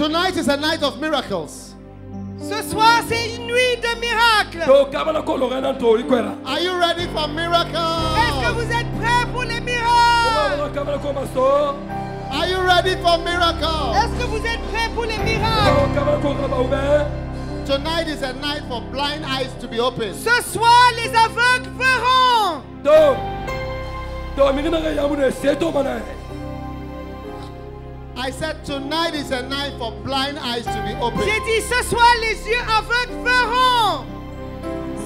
Tonight is a night of miracles. Ce soir, c'est une nuit de miracles. Are you ready for miracles? Est-ce que vous êtes prêts pour les miracles? Are you ready for miracles? Est-ce que vous êtes prêts pour les miracles? Tonight is a night for blind eyes to be opened. Ce soir, les aveugles verront. I said tonight is a night for blind eyes to be opened. J'ai dit ce soir, les yeux aveugles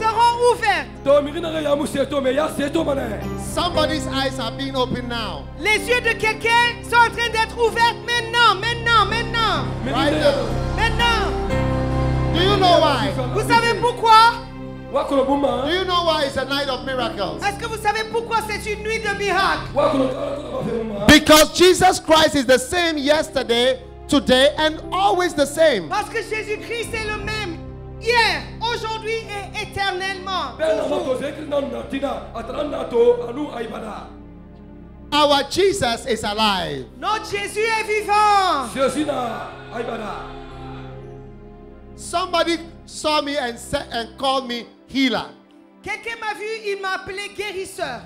seront ouverts. Somebody's eyes are being opened now. Les yeux de quelqu'un sont en train d'être ouverts maintenant. Right now. Maintenant. Do you know why? Vous savez pourquoi? Do you know why it's a night of miracles? Est-ce que vous savez pourquoi c'est une nuit de miracles? Because Jesus Christ is the same yesterday, today, and always the same. Parce que Jésus-Christ est le même hier, aujourd'hui et éternellement. Our Jesus is alive. Notre Jésus est vivant. Somebody saw me and said and called me healer. Quelqu'un m'a vu, il m'a appelé guérisseur.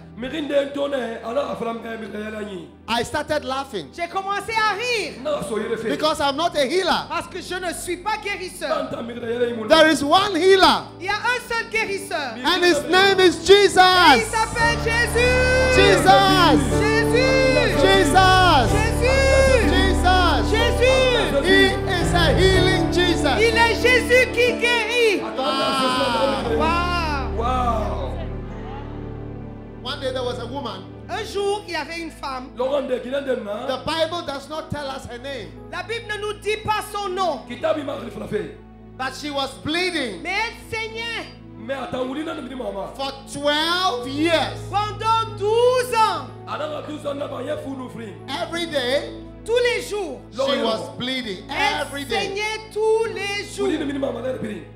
I started laughing J'ai commencé à rire because I'm not a healer. parce que je ne suis pas guérisseur. There is one healer, Il y a un seul guérisseur. and his name is Et il Jesus. s'appelle Jésus. Jesus. Jésus. Jesus. Jésus. Jesus. Jésus. He is a healing Jesus. Il est Jésus qui guérit. Wow. One day there was a woman. Un jour, il y avait une femme. The Bible does not tell us her name, La Bible ne nous dit pas son nom, but she was bleeding mais elle saignait for 12 years. pendant 12 ans. Every day Tous les jours. she was bleeding. Elle Every day. saignait tous les jours.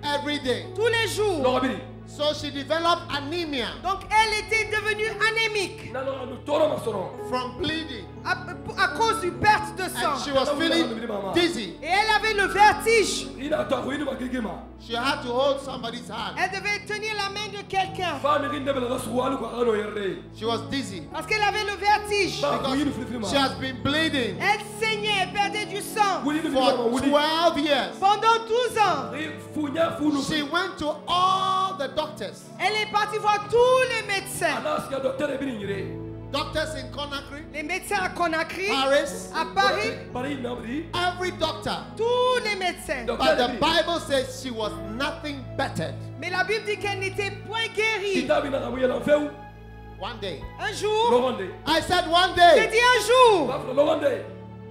Every day. Tous les jours. So she developed anemia Donc elle était devenue anémique from bleeding, à cause d'une perte de sang. and she was feeling dizzy. Et elle avait le vertige. She had to hold somebody's hand. Elle devait tenir la main de quelqu'un She was dizzy parce qu'elle avait le vertige. because she has been bleeding Elle saignait, elle perdait du sang. for 12 years. Pendant 12 ans, She went to all the doctors. elle est partie voir tous les médecins. Doctors in Conakry, Les médecins à Conakry, Paris, à Paris, every doctor. tous les médecins. But the Bible says she was nothing better. Mais la Bible dit qu'elle n'était point guérie. One day. Un jour, I said one j'ai day. dit un jour.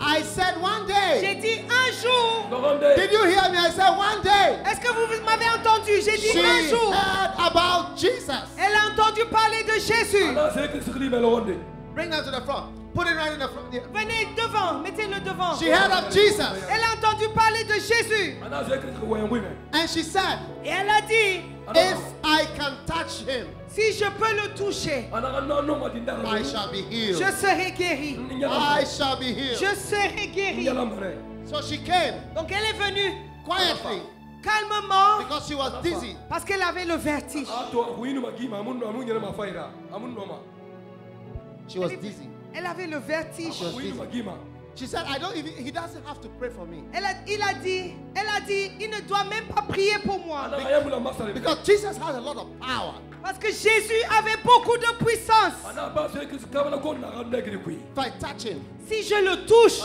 I said one day. J'ai dit un jour. Did you hear me? I said one day. Est-ce que vous m'avez entendu? J'ai dit She un jour. heard about Jesus. Elle a entendu parler de Jésus. Bring her to the front. Put it right in the front. Yeah. Venez devant, mettez-le devant. She heard of Jesus. Elle a entendu parler de Jésus. And she said, Et elle a dit, if I can touch him, si je peux le toucher, I shall be healed. je serai guérie. I shall be healed. Je serai guérie. So she came Donc elle est venue quietly calmement because she was dizzy. parce qu'elle avait le vertige. She was dizzy. Elle avait le vertige. She was dizzy. She said, he doesn't have to pray for me. Elle a dit, il ne doit même pas prier pour moi. Because Jesus has a lot of power. Parce que Jésus avait beaucoup de puissance. If I touch him, Si je le touche,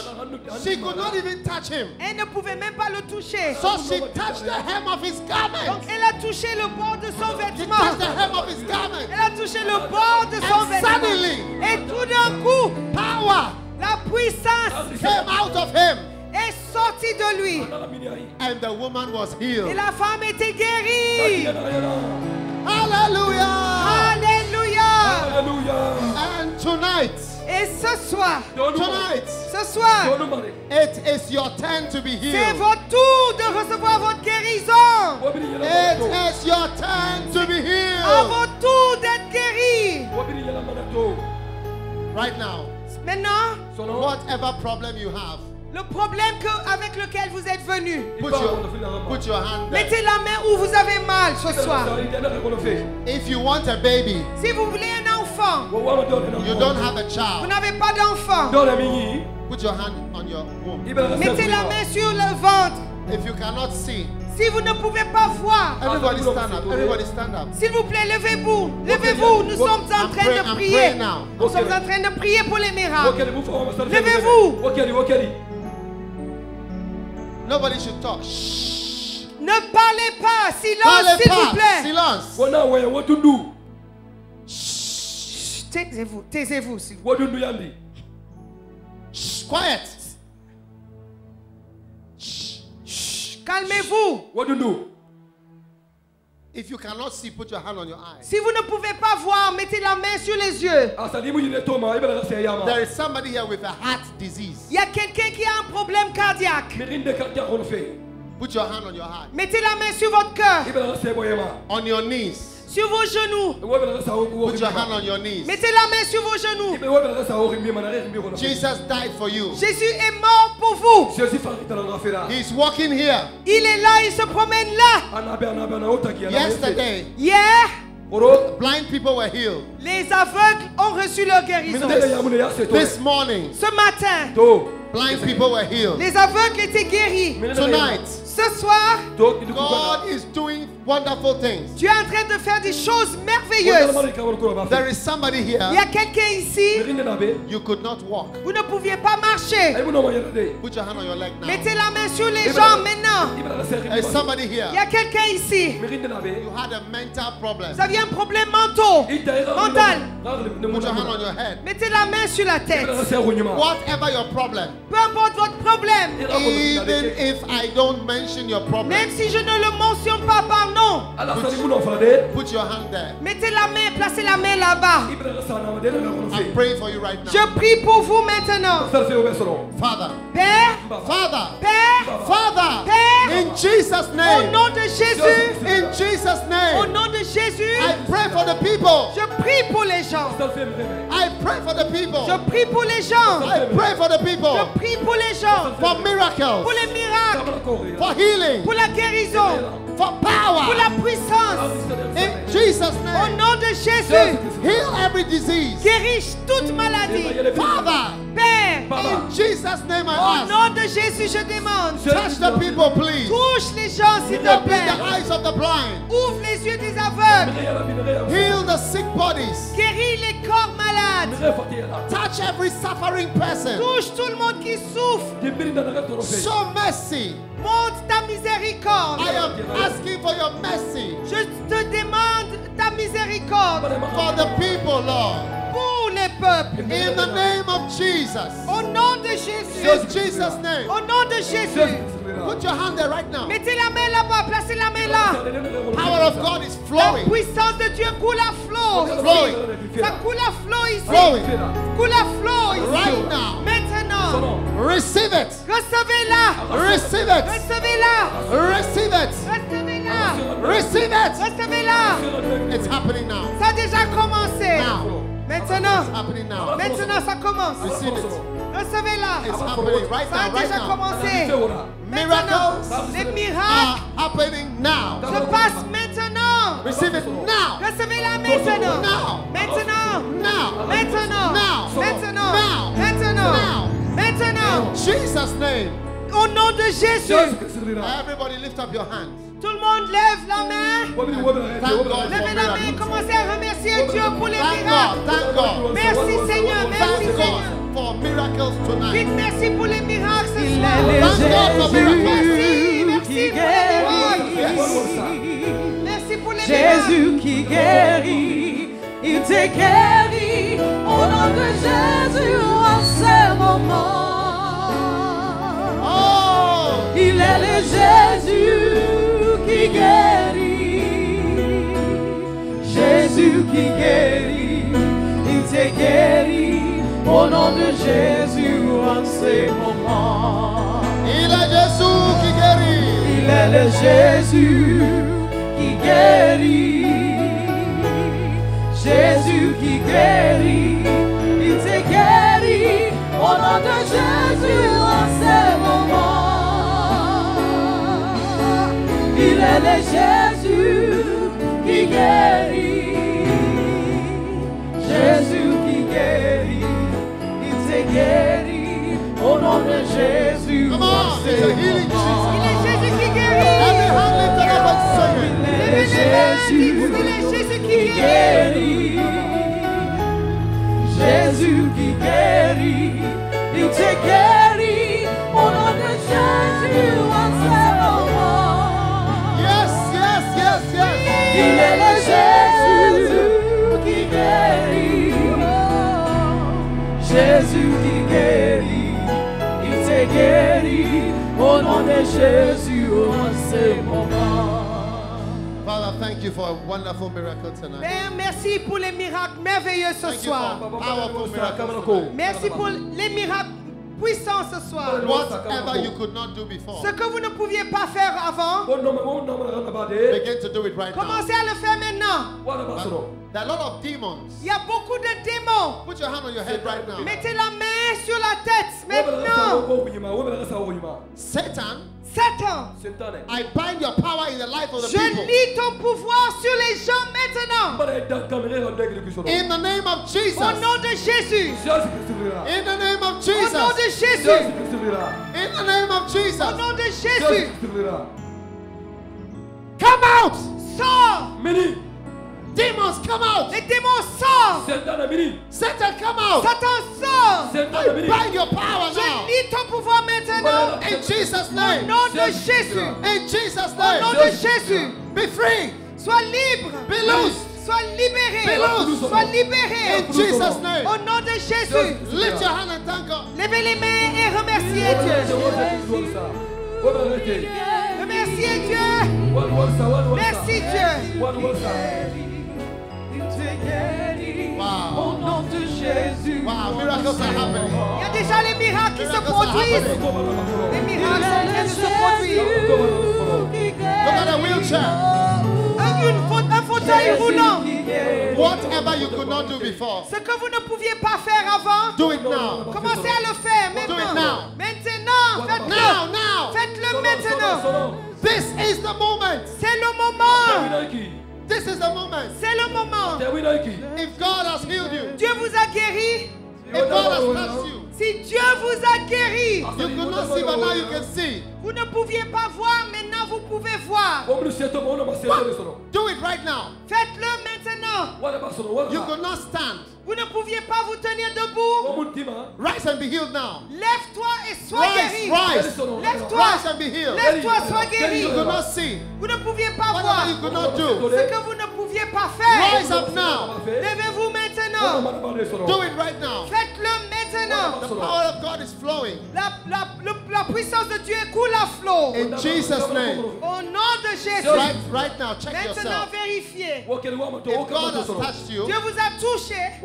she could not even touch him. elle ne pouvait même pas le toucher. So she touched the hem of his Donc garment. elle a touché le bord de son She vêtement. touched the hem of his garment. Elle a touché le bord de son And vêtement. suddenly, Et tout d'un coup, power la puissance came out of him. est sortie de lui. And the woman was Et healed. la femme était guérie. Hallelujah. Alléluia. And tonight, Et ce soir, it is your turn to be c'est healed. votre tour de recevoir votre guérison. It is your turn to be À healed. votre tour d'être guéri. Right now, Maintenant, whatever problem you have, Le problème avec lequel vous êtes venu. Put your hand there. Mettez la main où vous avez mal ce soir. If you want a baby, Si vous voulez un enfant, you don't have a vous child, n'avez pas d'enfant, put your hand on your womb. mettez la main sur le ventre. If you cannot see, Si vous ne pouvez pas voir, everybody stand up. Everybody stand up. s'il vous plaît, levez-vous. Levez-vous. Nous sommes en train de I'm prier. praying now. Nous sommes en train de prier pour les miracles. Levez-vous. Nobody should talk. Shh. Ne parlez pas. Silence, Parlez s'il vous pas. plaît. Silence. Chut, taisez-vous. Taisez-vous, s'il vous plaît. Shh. Quiet. Calmez-vous. If you cannot see, put your hand on your eyes. Si vous ne pouvez pas voir, mettez la main sur les yeux. There is somebody here with a heart disease. Il y a quelqu'un qui a un problème cardiaque. Put your hand on your heart. Mettez la main sur votre cœur, On your knees. sur vos genoux. Put your hand on your knees. Mettez la main sur vos genoux. Jesus died for you. Jésus est mort pour vous. He's walking here. Il est là, il se promène là. Yesterday, Hier, blind people were healed. les aveugles ont reçu leur guérison. This morning, Ce matin, blind people were healed. les aveugles étaient guéris. Tonight, Ce soir, God is doing wonderful things. tu es en train de faire des choses merveilleuses. There is somebody Il y here, a quelqu'un ici, you could not walk. vous ne pouviez pas marcher. Put your hand on your leg now. Mettez la main sur les jambes maintenant. There is somebody Il y here, a quelqu'un ici, you had a mental problem. vous aviez un problème mental. Put your hand on your head. Mettez la main sur la tête. Whatever your problem, Peu importe votre problème, even if I don't mention your problem, même si je ne le mentionne pas par nom, put your hand there. mettez la main, placez la main là-bas. I'm praying for you right now. Je prie pour vous maintenant. Father, Père, Father, Père, Father, Père, in Jesus' au name, nom de Jésus, in Jesus' au name, nom de Jésus, I pray for the people. je prie pour les gens. I pray for the people. Je prie pour les gens. I pray for the people. Je prie pour les gens. For miracles, Pour les miracles, for healing, pour la guérison, for pour power. la puissance. In Jesus' Au name, nom de Jésus, heal every disease. guéris toute maladie. Father, Père, in Jesus' name au I ask. nom de Jésus, je demande. Touch the people, please. Touche les gens, s'il te Open plaît. the eyes of the blind. Ouvre les yeux des aveugles. Heal the sick bodies. Guéris les corps malades. Touch every suffering person. Touche tout le monde qui souffre. Show mercy. Montre ta miséricorde. I am asking for your mercy Je te demande ta miséricorde for the people, Lord. pour les peuples. In the name of Jesus. Au nom de Jésus. In Jesus' name. Au nom de Jésus. Put your hand there right now. Mettez la main là-bas. Placez la main là. Power of God is La flowing. puissance de Dieu coule à flot. Flowing. Ça coule à flot ici. Flowing. Coule à flot ici. Right now. Maintenant. Receive it. Recevez-la. Receive it. Recevez-la. Receive it. Recevez-la. Receive it. Recevez-la. It's happening now. Ça a déjà commencé. Now. Maintenant. It's happening now. Maintenant, ça commence. Receive it. Recevez-la. It's happening right Ça a now. Right déjà now. commencé. Miracles Maintenant, les are miracles happening now. se passent maintenant. Receive it now. Recevez-la maintenant. Now. Maintenant. Now. Maintenant. Now. Maintenant. Now. Maintenant. Now. Maintenant. In Jesus' name. Au nom de Jésus. Everybody lift up your hands. Tout le monde lève la main. Thank God Levez for la main. miracles. Commencez à remercier Dieu pour les Thank miracles. God. Thank God. Merci Seigneur. Merci Thank Seigneur. God for miracles tonight. Dites merci pour les miracles ce soir. Thank God for miracles. Merci pour les miracles. Merci pour les miracles. Jésus qui guérit, il te guérit au nom de Jésus en ce moment. Oh, Il est le Jésus qui guérit, Jésus qui guérit, il te guérit au nom de Jésus en ce moment. il est Jésus qui guérit. Il est le Jésus qui guérit, Jésus qui guérit, il te guérit au nom de Jésus en ce Il est le Jésus qui guérit. Jésus qui guérit. Il te guérit. Au nom de Jésus. Come on, it's a healing Jesus. Il est Jésus qui guérit. Every hand lifted up and sing it. Levez les mains, dites, il est Jésus qui guérit. Jésus qui guérit, il te guérit, au nom de Jésus, en ce moment. Yes, yes, yes, yes. Il est le Jésus qui guérit. Jésus qui guérit, il te guérit, au nom de Jésus, en ce moment. Father, thank you for a wonderful miracle tonight. Père, merci pour les miracles merveilleux ce Thank you soir. for powerful miracles tonight. Merci pour les miracles puissants ce soir. Whatever you could not do before, Ce que vous ne pouviez pas faire avant, begin to do it right now. commencez à le faire maintenant. There are a lot of demons. Il y a beaucoup de démons. Put your hand on your head right now. Mettez la main sur la tête maintenant. Satan, Satan, I bind your power in the life of the je people. lis ton pouvoir sur les gens maintenant. In the name of Jesus. Au nom de Jésus. In the name of Au nom Jesus. de Jésus. In the name of Au Jesus. nom de Jésus. Come out. Sors. Demons, come out. Les démons sortent. Satan, come out. Satan sort. I bind your power Je now. lis ton pouvoir maintenant. In Jesus' Au name. nom de Jésus. In Jesus' Au nom name. de Jésus. Be free. Sois libre. Be loose. Sois libéré. Be loose. Sois libéré. In Jesus' name. Au nom de Jésus. Lift your hand and thank God. Levez les mains et remerciez Dieu. Remerciez Dieu. Merci Dieu. Wow. Au nom de Jésus. Wow, miracles are happening. Il y a déjà les miracles qui se Miracles are produisent. happening. Les miracles sont en train de se produire. Look at a wheelchair. Un fauteuil roulant. Whatever you could not do before, Ce que vous ne pouviez pas faire avant, do it now. commencez à le faire Do it maintenant. now. Maintenant, faites-le. Now. Faites-le maintenant. This is the moment. C'est le moment. This is the moment. C'est le moment. If God has healed you, Dieu vous a guéri. if God has touched you, Si Dieu vous a guéri, you could not see, but now you can see. vous ne pouviez pas voir, maintenant vous pouvez voir. Do it right now. Faites-le maintenant. You could not stand. Vous ne pouviez pas vous tenir debout. Rise and be healed now. Lève-toi et sois guéri. Rise. Lève-toi. Rise and be healed. Lève-toi, sois guéri. You could not see. Vous ne pouviez pas voir. Whatever you could not do. Ce que vous ne pouviez pas faire. Rise up now. Levez-vous maintenant. Do it right now. Faites-le maintenant. The power of God is flowing. La puissance de Dieu coule à flot. In Jesus' name. Au nom de Jésus. Right now, check Maintenant yourself. vérifiez. If God has touched you, Dieu vous a touché.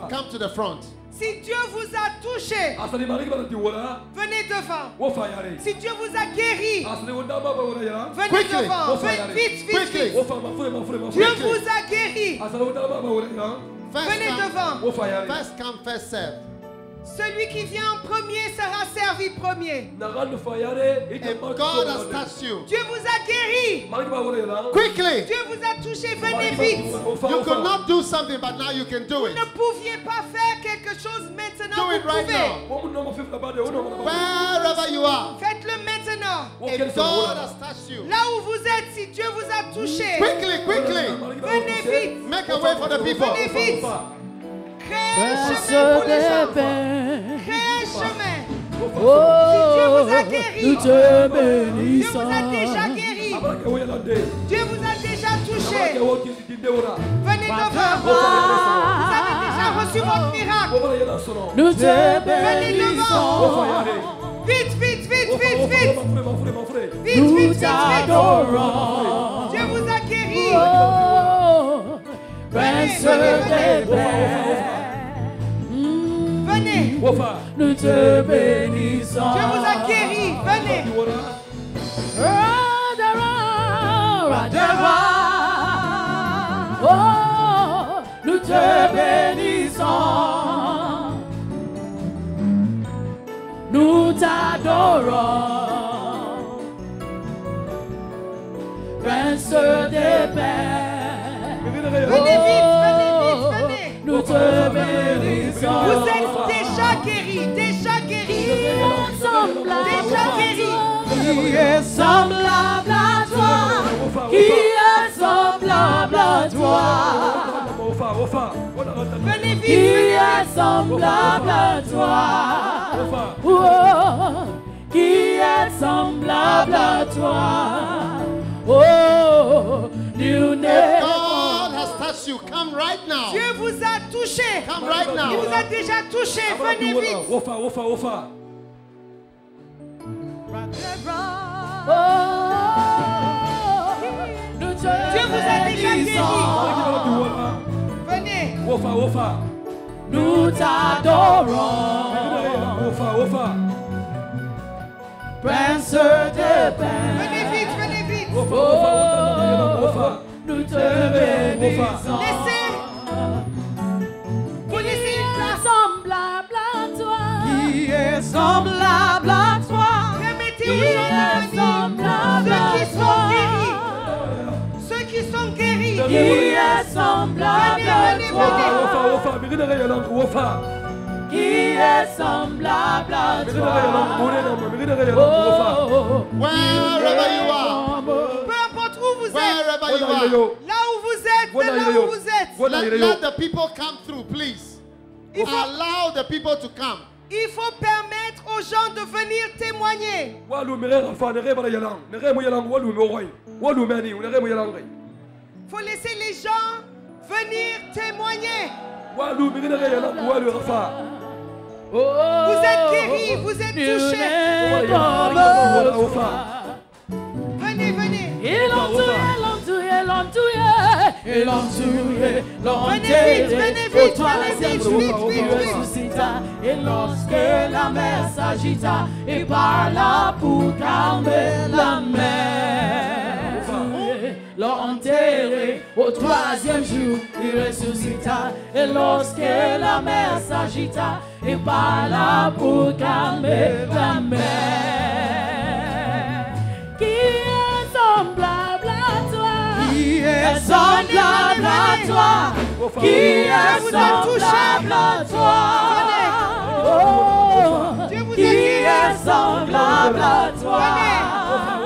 come to the front. Si Dieu vous a touché, venez devant. Si Dieu vous a guéri, venez Quickly. devant. Vite. Quickly. Dieu vous a guéri. First Venez devant. First come, first serve. Celui qui vient en premier sera servi premier. If God has touched you, Dieu vous a guéri. quickly. Dieu vous a touché. Venez vite. You could not do something, but now you can do Vous it. ne pouviez pas faire quelque chose maintenant. Do it Vous right pouvez. now. Wherever you are, Faites-le maintenant. if God has touched you, Là où vous êtes, si Dieu vous a touché, quickly, venez vite. make a way for the people. Venez vite. Créez un chemin pour les enfants. Créez un chemin. Si Dieu vous a guéri, nous te Dieu bénissons. vous a déjà guéri. Dieu vous a déjà touché. Venez devant. Vous avez déjà reçu votre miracle. Nous te Venez bénissons. devant. Vite. Nous Vite. t'adorons. Dieu vous a guéri. Oh, Prince des Pères. Venez. Nous te bénissons. Dieu vous a guéri. Venez. Oh, nous te bénissons. Nous t'adorons. Prince des paix. Venez vite, venez vite, venez. Nous te bénissons. Vous êtes déjà guéris, déjà guéris. Déjà guéris. Qui est semblable à toi? Qui est semblable à toi? Venez vite, Qui est semblable à toi? Oh, qui est semblable à toi? Oh, you never. God has touched you. Come right now. Dieu vous a touché. Come right Il now. vous a déjà touché. Venez vite. Dieu vous a déjà guéri. Venez. Nous t'adorons. Prince de paix. Venez vite, venez vite. Oh, nous te bénissons. Laissez. Vous laissez une place. Semblable à toi. Qui est semblable à toi? Permettez Qui aux gens est de venir. semblable à Ceux qui sont guéris. Qui est semblable à toi? Qui est semblable à toi? Wherever you are. Peu importe où vous êtes. Wherever you are. Là où vous êtes. C'est là où vous êtes. Let the people come through, please. Allow the people to come. Il faut permettre aux gens de venir témoigner. Il faut laisser les gens venir témoigner. Vous êtes guéris, vous êtes touchés. Venez, venez. Venez vite, venez vite, vite, vite, vite. Et lorsque la mer s'agita, et par là pour calmer la mer, l'enterré au troisième jour, il ressuscita. Et lorsque la mer s'agita, et par là pour calmer la mer, qui est semblable à toi? Qui est semblable à toi? Qui est semblable à toi? Oh, qui est semblable à toi?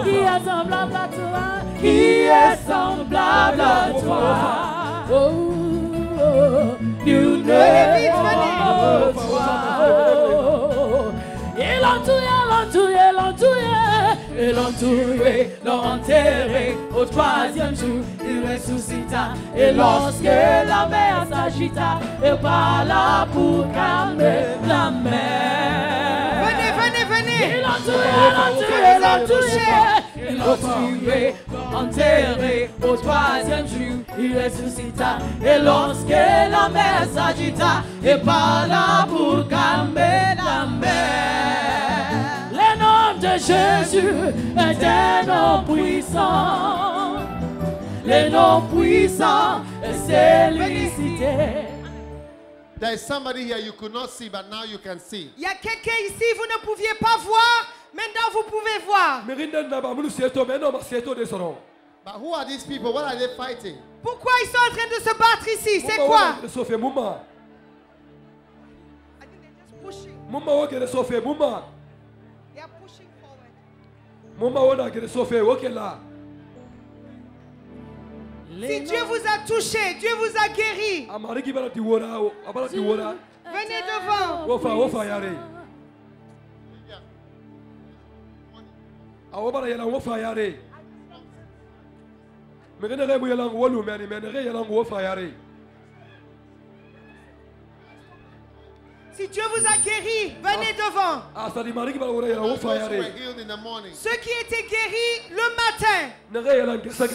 Qui est semblable à toi? Qui est semblable à toi? Oh, you Venez, et l'entouré, l'enterré au troisième jour, il ressuscita. Et lorsque la mer s'agita, et par là pour calmer la mer. Venez, venez, venez. L'entouré, enterré au troisième jour, il ressuscita. Et lorsque la mer s'agita, et par là pour calmer la mer. Le nom de Jésus est un nom puissant. Le nom puissant est félicité. There is somebody here you could not see, but now you can see. Il y a quelqu'un ici, vous ne pouviez pas voir, maintenant vous pouvez voir. But who are these people? What are they fighting? Pourquoi ils sont en train de se battre ici? C'est quoi? They are pushing forward. Si Dieu vous a touché, Dieu vous a guéri. Venez devant. Si Dieu vous a guéri, venez devant. Ceux qui étaient guéris le matin, ceux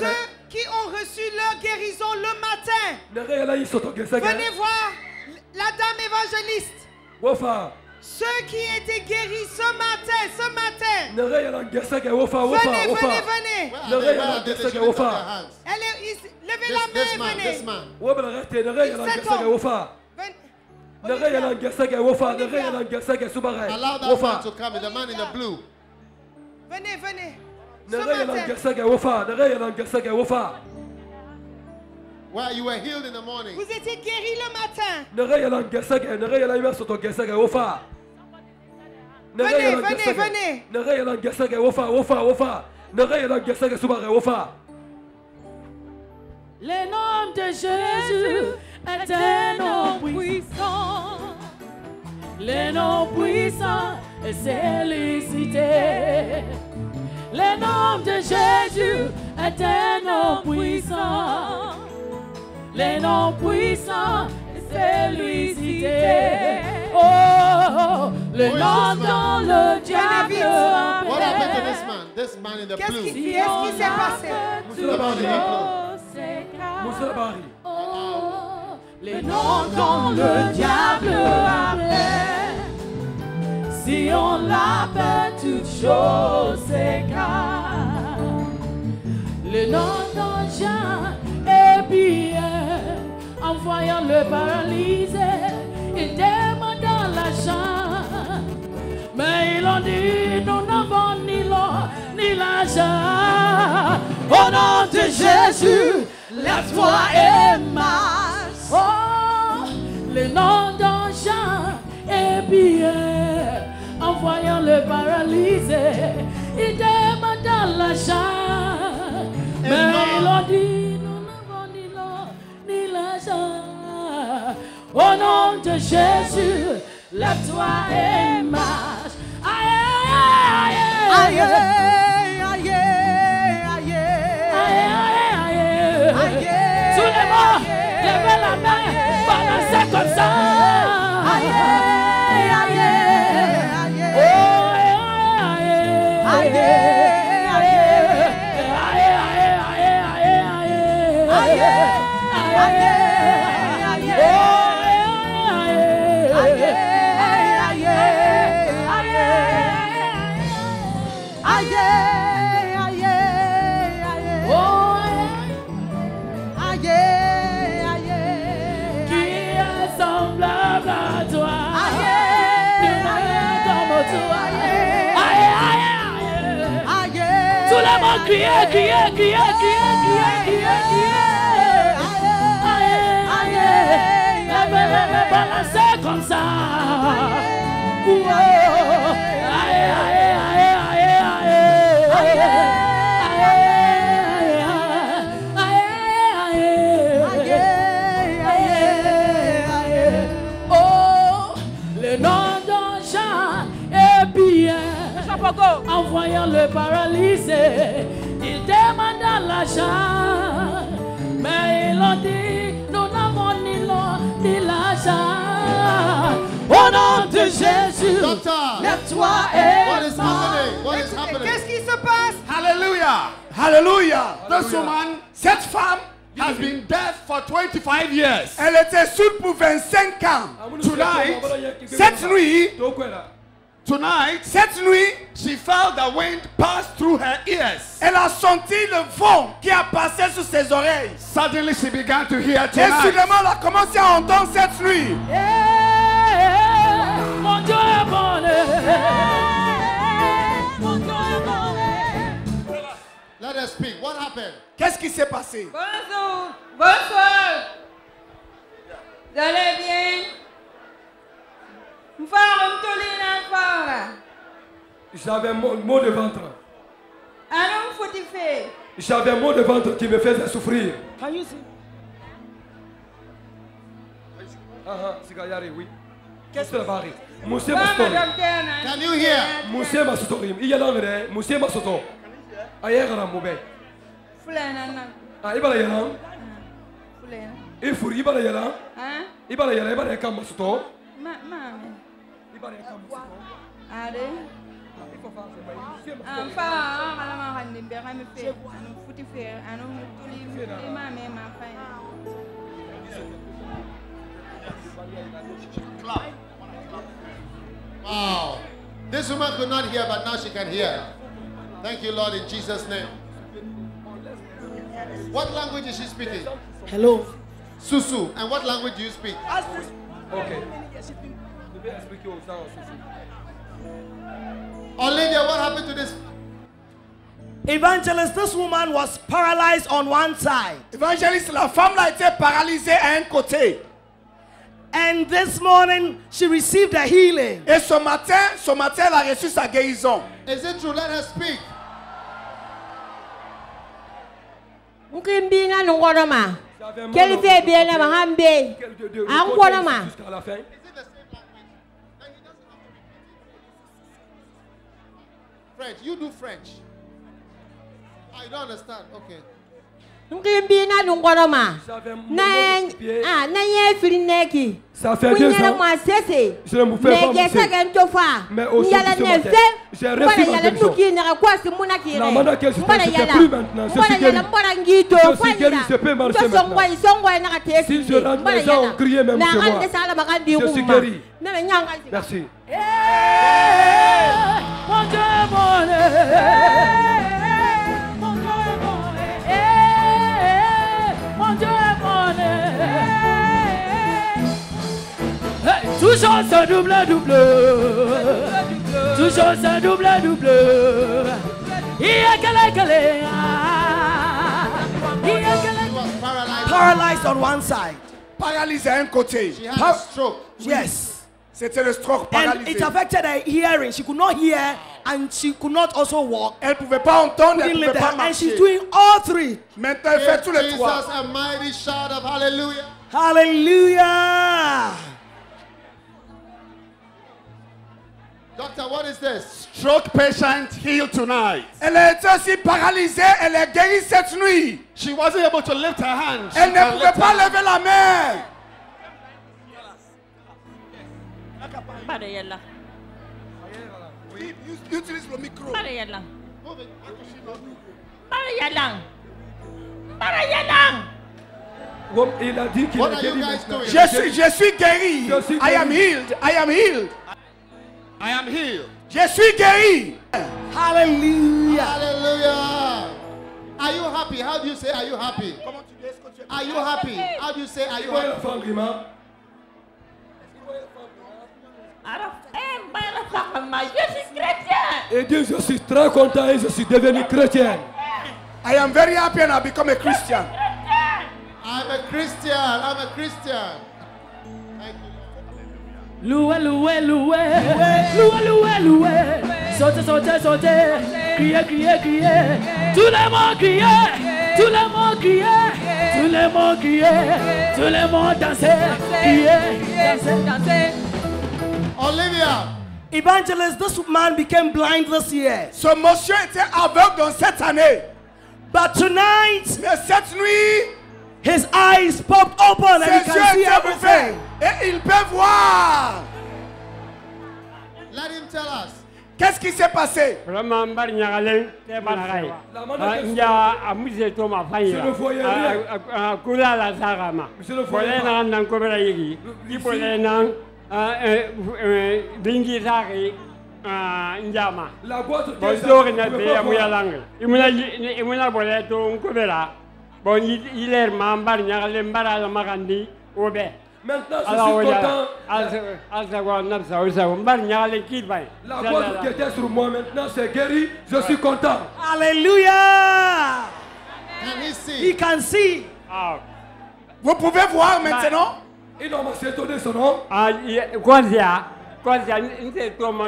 qui ont reçu leur guérison le matin, venez voir la dame évangéliste. Ceux qui étaient guéris ce matin, venez. Elle est ici. Levez la main, venez. Allow that man to come, the man in the blue. Venez, venez. Well, you were healed in the morning. Vous étiez guéri le matin. Venez, venez, venez. Le nom de Jésus est un nom puissant. Le nom puissant est félicité. Le nom de Jésus est un nom puissant. Le nom puissant est félicité. Oh, le nom dans le diable. What happened to this man in the blue? Qu'est-ce qui s'est passé? Oh, les noms dont le diable appelle. Si on l'appelle, toute chose s'écarte. Le nom d'Jean est bien. En voyant le paralysé, il demanda l'argent. Mais ils ont dit, nous n'avons ni l'or ni l'argent. Au nom de Jésus, lève-toi et marche. Oh, le nom d'Jean est bien. En voyant le paralysé, il demanda l'argent. Mais ils ont dit, nous n'avons ni l'or ni l'argent. Au nom de Jésus, lève-toi et marche. Aïe, aïe, aïe, aïe, aïe, aïe, aïe. Sous les morts, levez la main, balancez comme ça. Aïe, aïe, aïe, aïe, criez, criez, criez, criez, criez, criez. Aïe, levez, balancez comme ça. Aïe, oh, le nom d'Jean est bien. En voyant le paralysé, il demanda l'argent. Mais ils ont dit, nous n'avons ni l'or ni l'argent. Au nom de Jésus, lève-toi et What is happening? Qu'est-ce qui se passe? Hallelujah. Hallelujah. This woman, cette femme, has been dead for 25 years. Elle était sourde pour 25 ans. Tonight, Cette nuit, cette nuit, she felt the wind pass through her ears. elle a senti le vent qui a passé sur ses oreilles. Suddenly she began to hear Et tonight. soudainement, elle a commencé à entendre cette nuit. mon Dieu est bon. Let us speak. What happened? Qu'est-ce qui s'est passé? Bonjour. Bonsoir. Vous allez bien? J'avais un mot de ventre. J'avais un mot de ventre qui me faisait souffrir. Oui. Qu'est-ce que la barre? Monsieur Mastori. Can you hear? Monsieur Mastori. Il y a l'angre. Monsieur Masoto. Ailleurs à Moubé. Ah, il va y aller. Il faut y aller. Il va y aller. Il va y aller. Masoto. Il va y aller. Wow. This woman could not hear, but now she can hear. Thank you, Lord, in Jesus' name. What language is she speaking? Hello. Susu. And what language do you speak? Okay. Olivia, what happened to this? Evangelist, this woman was paralyzed on one side. Évangéliste, la femme là était paralysée à un côté. And this morning she received a healing. Et ce matin, elle a reçu sa guérison. Is it true? Let her speak. Mkimbina nungoroma. Quel fait bien la mahambe. Angoroma. French. You do French. I don't understand. Okay. Mkimbina nungoroma. Na ye filineki. Ça fait 2 ans. Je ne me fais pas masser. Mais aujourd'hui, j'ai reçu ma guérison. La main que je fais, je ne fais plus maintenant. Je suis guéri. Je suis guéri, je peux marcher maintenant. Si je rentre, les gens ont crié même chez moi. Je suis guéri. Merci. Mon Dieu, mon toujours ce double. Toujours ce double. Paralyzed on one side. Paralysée à un côté. She had a stroke. Yes. C'était le stroke And paralysé. it affected her hearing. She could not hear and she could not also walk. Elle ne pouvait pas entendre, elle ne pouvait pas And she's marcher. doing all three. Maintenant, elle fait tous les Jesus, trois. a mighty shout of hallelujah. Hallelujah. Doctor, what is this? Stroke patient healed tonight. Elle est aussi paralysée, elle est guérie cette nuit. She wasn't able to lift her hands. Elle ne pouvait pas lever la main. Utilise le micro. Il a dit qu'il What est are you guéri guys maintenant. doing? Je suis guéri. Je suis I guéri. am healed. I am healed. I am healed. Je suis guéri. Hallelujah. Hallelujah. Are you happy? How do you say, are you happy? Are you happy? How do you say, are you Voyez la happy? femme, Grima. Je suis chrétien. Et dit, je suis très content et je suis devenu chrétien. I am very happy and I become a Christian. I'm a Christian. I'm a Christian. Thank you. Loué. Sauter. Crier. Tout le monde crier. Tout le monde danser. Danser. Olivia. Evangelist, this man became blind this year. Ce monsieur était aveugle dans cette année. But tonight, Mais cette nuit, his eyes popped open and he ses can yeux see étaient ouverts everything. et il peut voir. Let him tell us. Qu'est-ce qui s'est passé? Vraiment, mbar nyagalen te banagai. La main Nja amuze to ma fanya. Je ne voyais rien. Kula la sagama. Je ne voyais Bole pas. na nan ko bera yigi. Di bole na dingi sagi njama. La boîte Bon dori na be amuya langue. Imuna bole to ko bera. Bon iler ma mbar nyagalen mbara la magandi obe. Maintenant, je suis content. La boîte qui était sur moi maintenant, c'est guéri. Je suis content. Hallelujah. Can he He see? can see. Vous pouvez voir maintenant? Il m'a étonné son nom. Kwanzia nte toma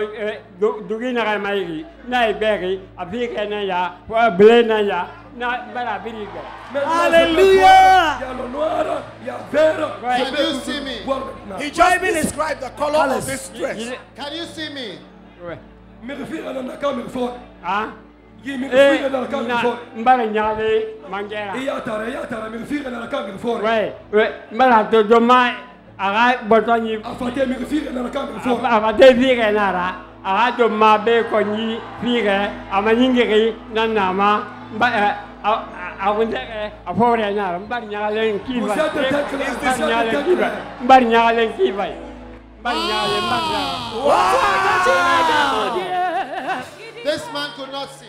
dugina ga maigi na iberi abike na ya ble na ya na bara birigo. Hallelujah. Il y a le noir, il y a vert. Can you see me? He just described the color of this dress. Can you see me? Me refire à la caméra fort. Ah? Il me refire à la caméra fort. Mbara nyale mangera. Il y a tara, me refire à la caméra fort. Ouais, mbara to doma aga botoni Afate me refire à la caméra fort. afate vire nara aga to mabe ko ni vire amanyingiri nanama ba awundere afore nara mbar nyale kiva. Vous êtes tête Mbar nyale kiva. Mbar nyale This man could not see.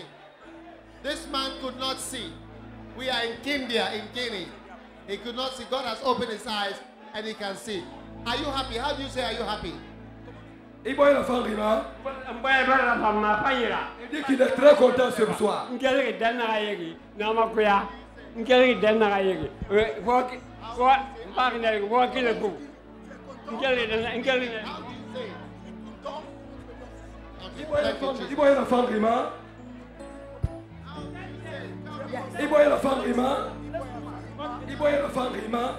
This man could not see. We are in India, in Guinea. He could not see. God has opened his eyes and he can see. Are you happy? How do you say, are you happy? Il boit la femme Rima. Il dit qu'il est très content ce soir. Il boit la femme Rima. Il boit la femme Rima. Il boit la femme Rima.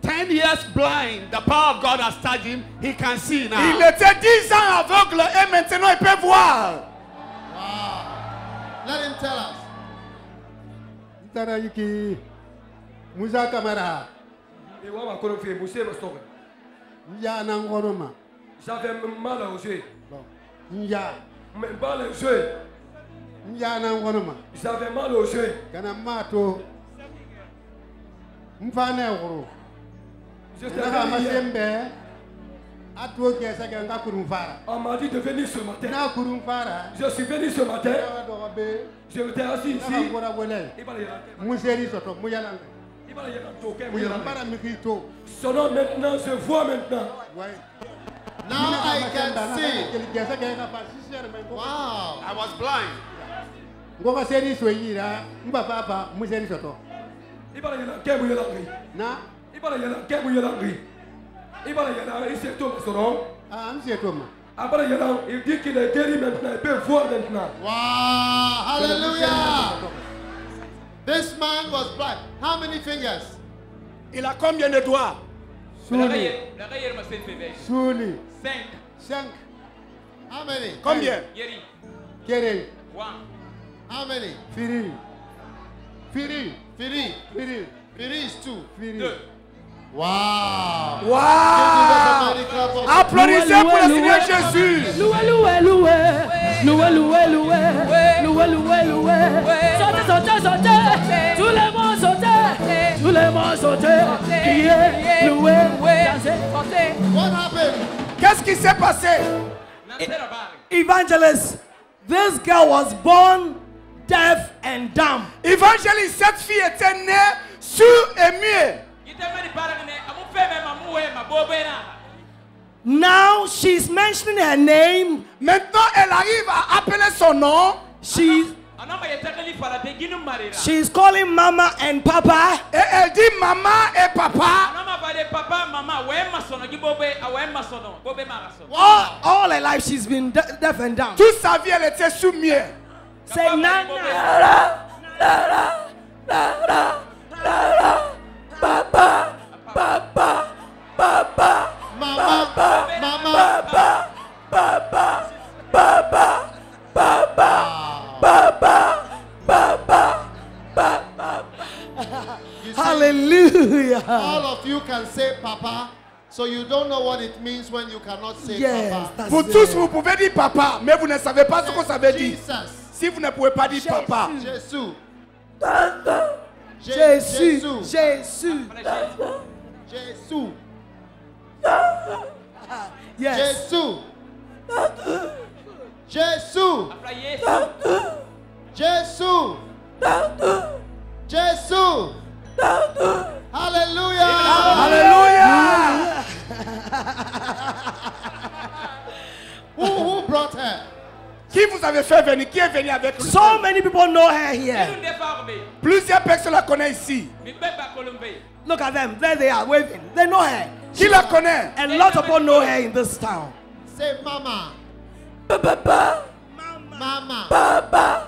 10 years blind, the power of God has touched him. He can see now. Il était 10 ans aveugle et maintenant il peut voir. Wow. Let him tell us. Tarayiki Musa Kamara. Nya nangoroma. J'avais mal aux yeux. Nya. Mal aux yeux. Nya nangoroma. J'avais mal aux yeux. Kana mato. Mfane oro. On m'a dit de venir ce matin. Je suis venu ce matin. Je m'étais assis ici. Son nom maintenant, je vois maintenant. Now I can see. Wow. I was blind. Il dit qu'il est guéri maintenant, il peut voir maintenant. Wow, hallelujah. This man was blind. How many fingers? Il a combien de doigts? Souli. 5. How many? Combien? Kere. 1. How many? Firi. Firi is 2. 2. Wow. Wow. Applaudissez pour le Seigneur Jésus. Loué. Sautez. Tous les mots sautez. Criez, louez, dansez. What happened? Qu'est-ce qui s'est passé? Evangelist, this girl was born deaf and dumb. Évangéliste, cette fille était née sourde et muette. Now she's mentioning her name. Maintenant, elle arrive à appeler son nom. She's calling Mama and Papa. Et elle dit Maman et Papa. All her life she's been deaf and dumb. Toute sa vie, elle était sourde-muette. Say Nana. Papa. Hallelujah. All of you can say Papa, so you don't know what it means when you cannot say Papa. Pour tous, vous pouvez dire Papa, mais vous ne savez pas ce que ça veut dire. Si vous ne pouvez pas dire Papa. Jésus. Yes. Jésus. Hallelujah. Hallelujah. Who brought her? Qui vous avez fait venir? Qui est venu avec lui? So many people know her here. Plusieurs personnes la connaissent ici. Look at them. There they are waving. They know her. Qui la connaît? A lot of people know her in this town. Say Mama. Papa. Mama. Papa.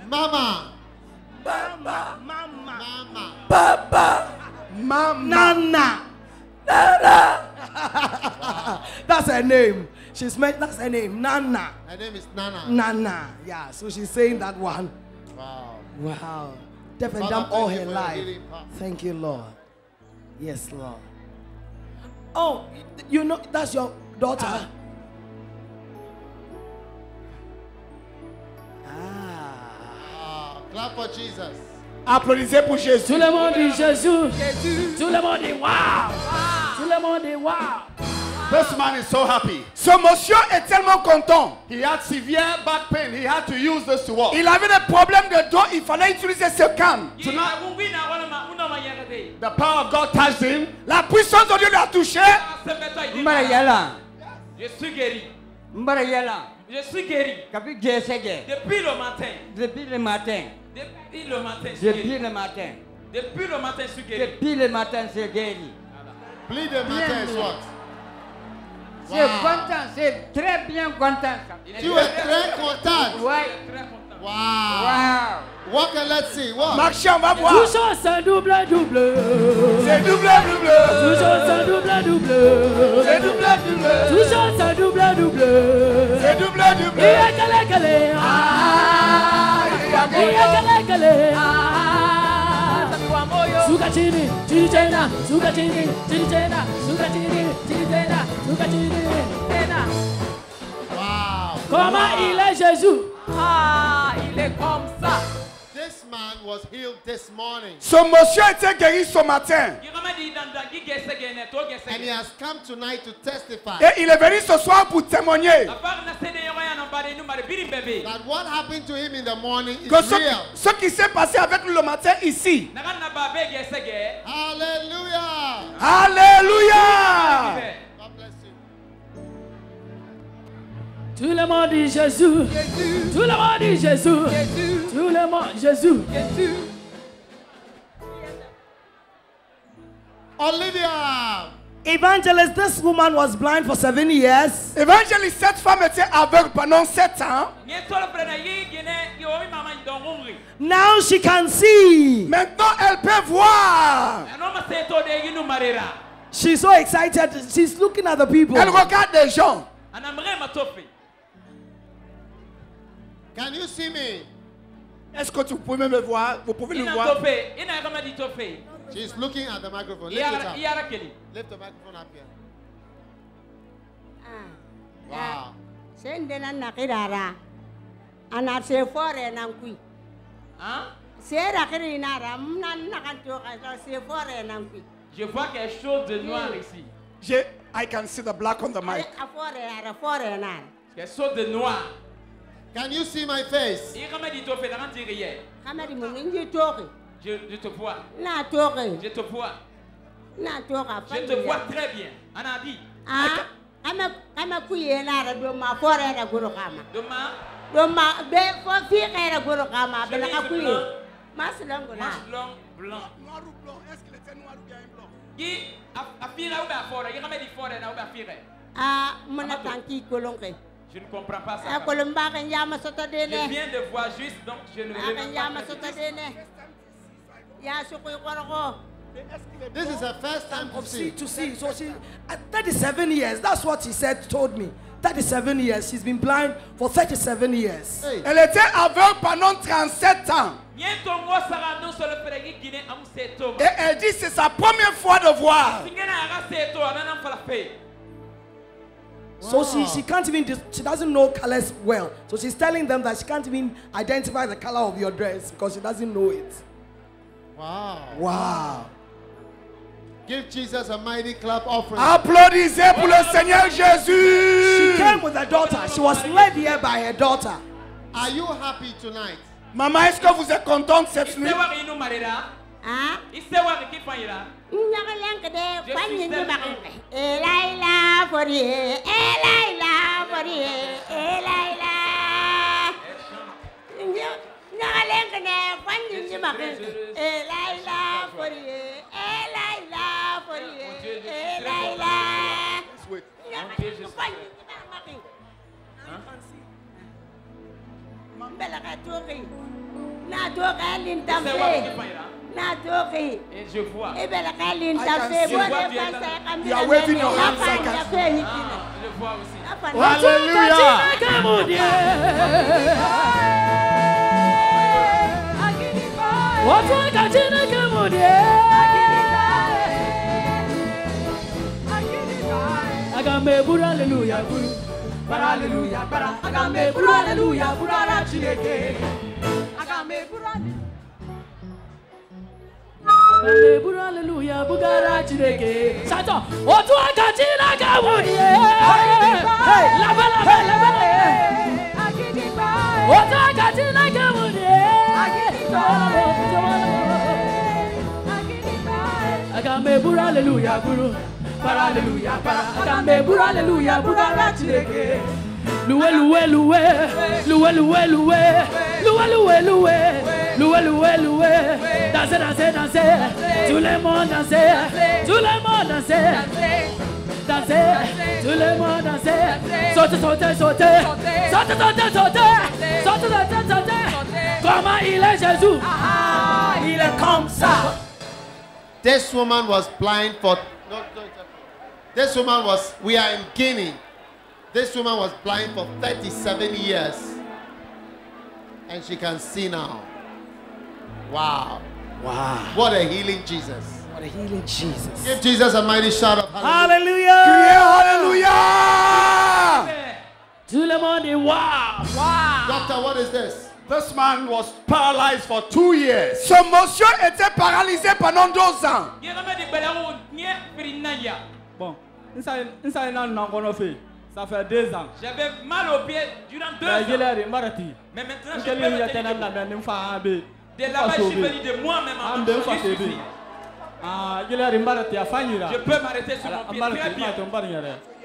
Mama. Mama. Papa. Mama. Nana. That's her name. That's her name. Nana. Her name is Nana. Nana. Yeah. So she's saying that one. Wow. Deaf and dumb all her life. Thank you, Lord. Yes, Lord. Oh, you know that's your daughter. Clap for Jesus. Applaudissez pour Jésus. Tout le monde dit Jésus. Tout le monde dit wow. Tout le monde dit wow. This man is so happy. Ce monsieur est tellement content. He had severe back pain. He had to use this to walk. Il avait des problèmes de dos. Il fallait utiliser ce canne. The power of God touched him. La puissance de Dieu l'a touché. Je suis guéri. Je suis guéri. Depuis le matin. Depuis le matin. Depuis le matin. Depuis le matin. Depuis le matin, je suis guéri. Depuis le matin, c'est guéri. Plus de matin et soir. C'est content, c'est très bien content. Tu es très content. Ouais. Wow. Walk and let's see. Walk. Marchez, on va voir. Toujours c'est double. C'est double. Toujours c'est double. C'est double. Toujours c'est double. C'est double. Il y a calé. Suka chini, chini tena, suka chini, chini tena, suka chini, chini tena, suka chini tena. Wow. Comment il est Jésus? Ah, il est comme ça. This man was healed this morning. Ce monsieur a été guéri ce matin. And he has come tonight to testify. Et il est venu ce soir pour témoigner. That what happened to him in the morning is Que real. ce qui s'est passé avec lui le matin ici. Hallelujah. Alléluia. God bless you. Tout le monde dit Jésus. Tout le monde dit Jésus. Tout le monde Jésus. Olivia. Evangelist, this woman was blind for 7 years. Évangéliste, cette femme était aveugle pendant 7 ans. Now she can see. Maintenant, elle peut voir. She's so excited. She's looking at the people. Elle regarde les gens. Can you see me? Est-ce que vous pouvez me voir? Vous pouvez le voir? She's looking at the microphone. Lift it up. Lift the microphone up here. Wow. Sendena nakirara. Ana se fore nankui. C'est rakiri nara. Mna nakanto ka se fore nankui. Je vois quelque chose de noir ici. I can see the black on the mic. Quelque chose de noir. Can you see my face? Je te vois. Je te vois. Je te vois très bien. Anadi. Marche long, blanc. Noir ou blanc? Est-ce qu'il était noir ou bien blanc? Je ne comprends pas ça. Je viens de voir juste, donc je ne veux pas. This is the first time to see. So she, at 37 years, that's what she said, told me. 37 years. She's been blind for 37 years. Hey. Elle était aveugle pendant 37 ans. Et elle dit c'est sa première fois de voir. So she can't even, she doesn't know colors well. So she's telling them that she can't even identify the color of your dress because she doesn't know it. Wow. Wow. Give Jesus a mighty clap offering. Applaudissez pour le Seigneur Jésus. She came with her daughter. She was led here by her daughter. Are you happy tonight? Maman, est-ce que vous êtes contente cette nuit? Et je vois. You are waving your hands like Je vois aussi. Hallelujah. Hallelujah. Hallelujah. Hallelujah, Bugara Chireke. Sato, Otua Katina Kabuye. Lava. Otua Katina Kabuye. Atambe bura hallelujah buru. Para hallelujah para. Atambe bura hallelujah bura rachireke. Loué loué loué. Loué loué loué. Loué loué loué. Loué loué loué. Dansez dansez dansez. Tout le monde dansez. Tout le monde dansez. Dansez. Tout le monde dansez. Sautez sautez sautez. Sautez sautez sautez. Sautez sautez sautez. Comment il est Jésus? Il est comme ça. This woman was blind for. This woman was. We are in Guinea. This woman was blind for 37 years. And she can see now. Wow. Wow. What a healing Jesus. What a healing Jesus. Give Jesus a mighty shout of hallelujah. Hallelujah. Tout le monde est wow. Wow. Doctor, what is this? This man was paralyzed for 2 years. Ce monsieur était paralysé pendant 2 ans. Bon, ça fait 2 ans. J'avais mal au pied durant 2 ans. Mais maintenant, je peux me tenir debout. De là-bas, je suis venu de moi-même en marchant. Je peux m'arrêter sur mon pied très bien.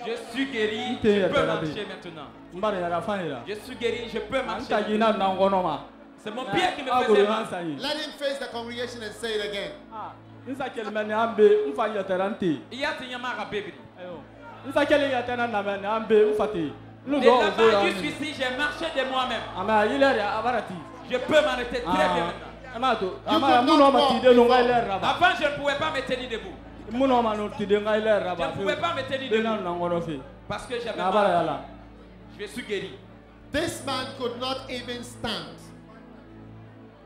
Je suis guéri, je peux marcher maintenant. Je suis guéri, je peux marcher. C'est mon pied qui me faisait mal. Let him face the congregation and say it again. Il y a Tinyamara Bébri. Et là-bas, jusqu'ici, j'ai marché de moi-même. Je peux m'arrêter très bien maintenant. Avant, je ne pouvais pas me tenir debout. Je ne pouvais pas me tenir debout. Parce que j'avais mal. Je suis guéri. This man could not even stand.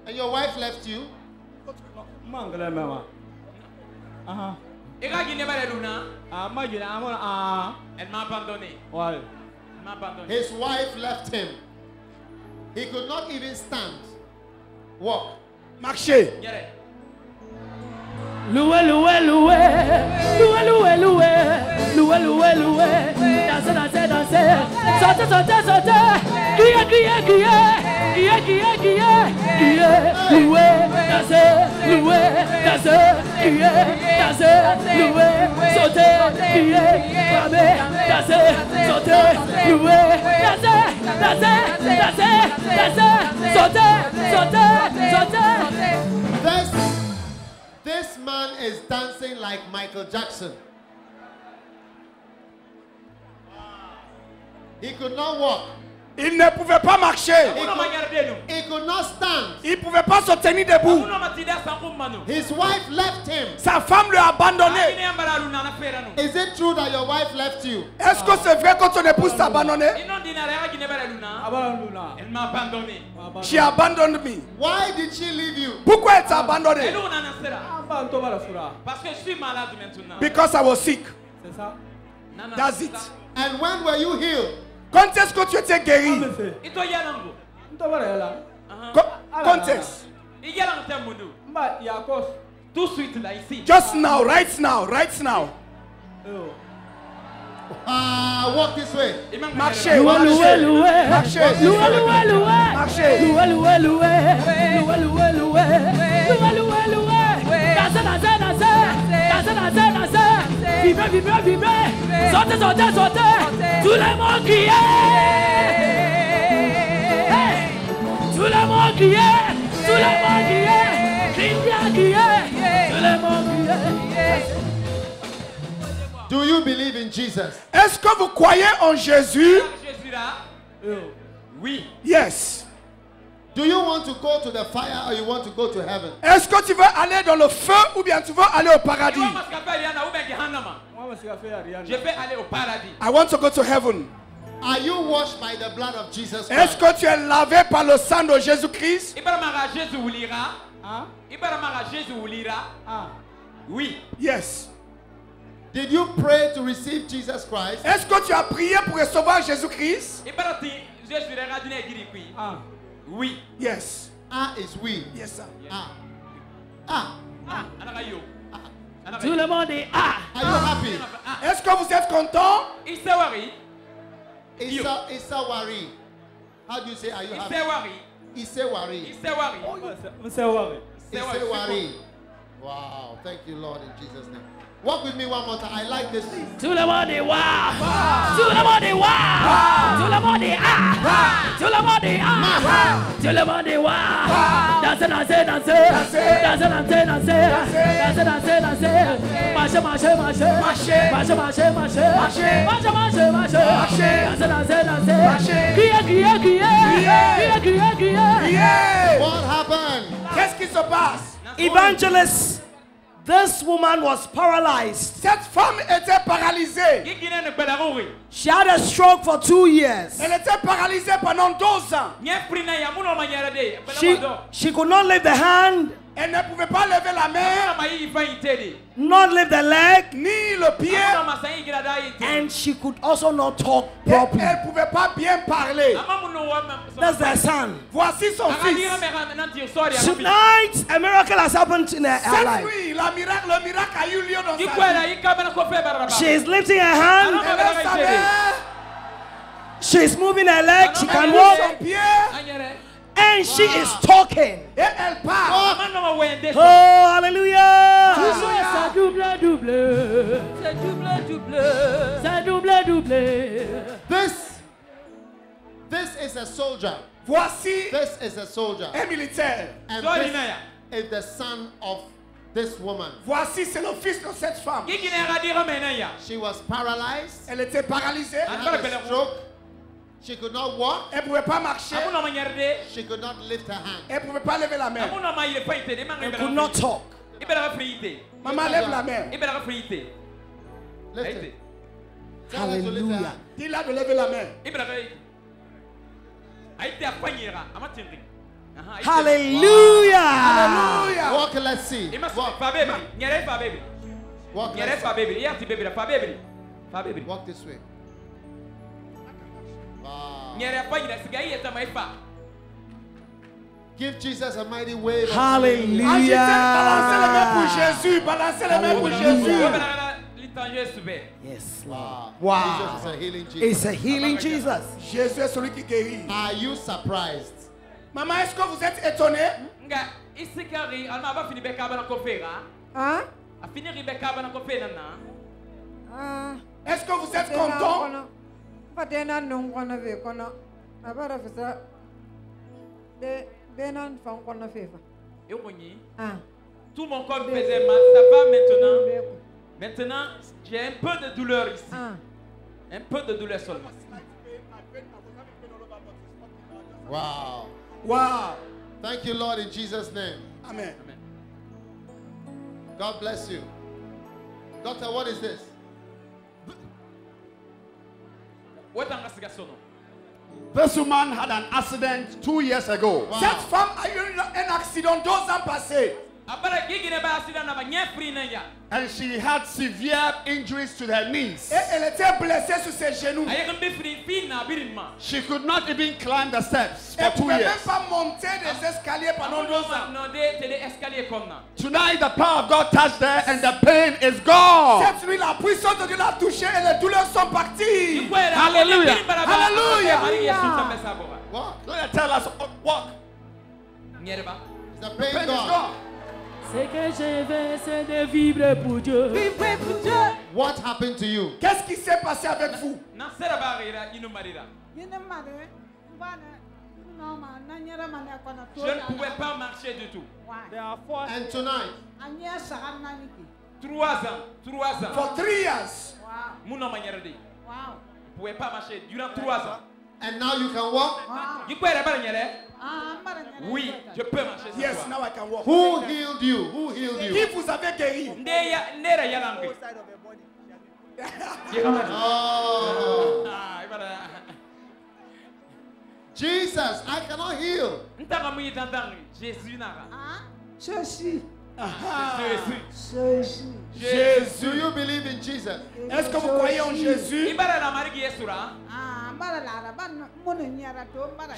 And your wife left you? Elle m'a abandonné. His wife left him. He could not even stand. Walk. Marcher. Loué, loué, loué. Loué, loué, loué. Loué, loué, loué. Dansez, dansez, dansez. Sautez, sautez, sautez. Criez, criez, criez. Criez, criez, criez. Criez, loué, dansez, loué, dansez. Criez, dansez, loué, sautez. Criez, clamez, dansez, sautez, loué, dansez, dansez, dansez, dansez. Sautez, sautez, sautez. This man is dancing like Michael Jackson. He could not walk. Il ne pouvait pas marcher. He could not stand. Il ne pouvait pas se tenir debout. His wife left him. Sa femme lui a abandonné. Is it true that your wife left you? Est-ce que c'est vrai que ton épouse t'a abandonné? Elle m'a abandonné. She abandoned me. Why did she leave you? Pourquoi elle t'a abandonné? Parce que je suis malade maintenant. Because I was sick. That's it. And when were you healed? Quand est-ce que tu étais guéri? Quand est-ce? Tout de suite là, ici. Just now, right now, right now. Walk this way. Marchez, loué, loué, loué. Marchez. Loué, loué, loué. Marchez. Loué, loué, loué. Loué, loué, loué. Loué, loué, loué. Dansez, dansez, dansez. Dansez, dansez, dansez. Vibrez, vibrez, vibrez. Sautez, sautez, sautez. Tout le monde criez. Tout le monde criez. Tout le monde criez. Criez, criez. Tout le monde criez. Do you believe in Jesus? Est-ce que vous croyez en Jésus? Oui. Yes. Do you want to go to the fire or you want to go to heaven? Est-ce que tu veux aller dans le feu ou bien tu veux aller au paradis? Je vais aller au paradis. I want to go to heaven. Are you washed by the blood of Jesus Christ? Est-ce que tu es lavé par le sang de Jésus-Christ? Oui. Yes. Did you pray to receive Jesus Christ? Est-ce que tu as prié pour recevoir Jésus-Christ? Oui. Yes. Is we. Yes, sir. Tout le monde est ah. Are you happy? Est-ce que vous êtes content? Isawari. How do you say are you happy? Isawari. Isawari. Wow. Thank you, Lord, in Jesus' name. Walk with me one more time. I like this. Tout le monde est wow. Tout le monde est wow. Tout le monde est ah. Tout le monde est ah. Tout le monde est wow. Dansez, dansez, dansez. Dansez, dansez, dansez. Dansez, dansez, dansez. Marchez, marchez, marchez. Marchez, marchez, marchez. Marchez, marchez, marchez. Dansez, dansez, dansez. Criez, criez, criez. Criez, criez, criez. What happened? Qu'est-ce qui se passe? Evangelist. This woman was paralyzed. Cette femme était paralysée. She had a stroke for 2 years. Elle était paralysée pendant 2 ans. She could not lift the hand. Elle ne pouvait pas lever la main. Not lift the leg. Ni le pied. And she could also not talk properly. Elle ne pouvait pas bien parler. That's their son. Voici son fils. Tonight, a miracle has happened in her life. Le miracle a eu lieu dans sa vie. She is lifting her hand. She is moving her leg. She can walk. And she is talking. Et elle parle. Oh, hallelujah. C'est double, double. C'est double, double. C'est double, double. This is a soldier. Voici This is a soldier. un militaire. And this is the son of this woman. Voici c'est le fils de cette femme. She was paralyzed. Elle était paralysée. She had a stroke. She could not walk. Elle ne pouvait pas marcher. She could not lift her hand. Elle ne pouvait pas lever la main. Elle could not talk. Maman, lève la main. Lift it. Hallelujah. Dis-la de lever la main. Hallelujah. Hallelujah. Walk, let's see. Walk. Walk, let's see. Walk this way. Wow. Give Jesus a mighty wave. Hallelujah. Balancez les mains pour Jésus. Balancez les mains pour Jésus. Yes, Wow. Wow. Jesus is a healing Jesus. It's a healing Jesus. Jésus est celui qui guérit. Are you surprised? Maman, est-ce que vous êtes étonné? Est-ce que vous êtes content? Tout mon corps faisait mal, ça va maintenant. Maintenant, j'ai un peu de douleur ici. Un peu de douleur seulement. Wow. Wow. Thank you, Lord, in Jesus' name. Amen. God bless you. Doctor, what is this? This woman had an accident 2 years ago. Wow. Cette femme a eu un accident 2 ans passés. And she had severe injuries to her knees. Et elle était blessée sur ses genoux. She could not even climb the steps for 2 years. Elle ne pouvait même pas monter des escaliers pendant 2 ans. Tonight the power of God touched her and the pain is gone. Cette nuit, la puissance de Dieu l'a touchée et les douleurs sont parties. Hallelujah. Hallelujah. Walk. Let her tell us, walk. The pain is gone. Ce que je veux, c'est de vivre pour Dieu. Vivre pour Dieu. What happened to you? Qu'est-ce qui s'est passé avec vous? Je ne pouvais pas marcher du tout. And tonight? 3 ans. For 3 years. Je ne pouvais pas marcher durant 3 ans. And now you can walk? Oui, je peux marcher. Yes, now I can walk. Who healed you? Who healed you? Qui vous avez guéri? Oh. Jesus, I cannot heal. Jésus. Jésus. Do you believe in Jesus? Est-ce que vous croyez en Jésus?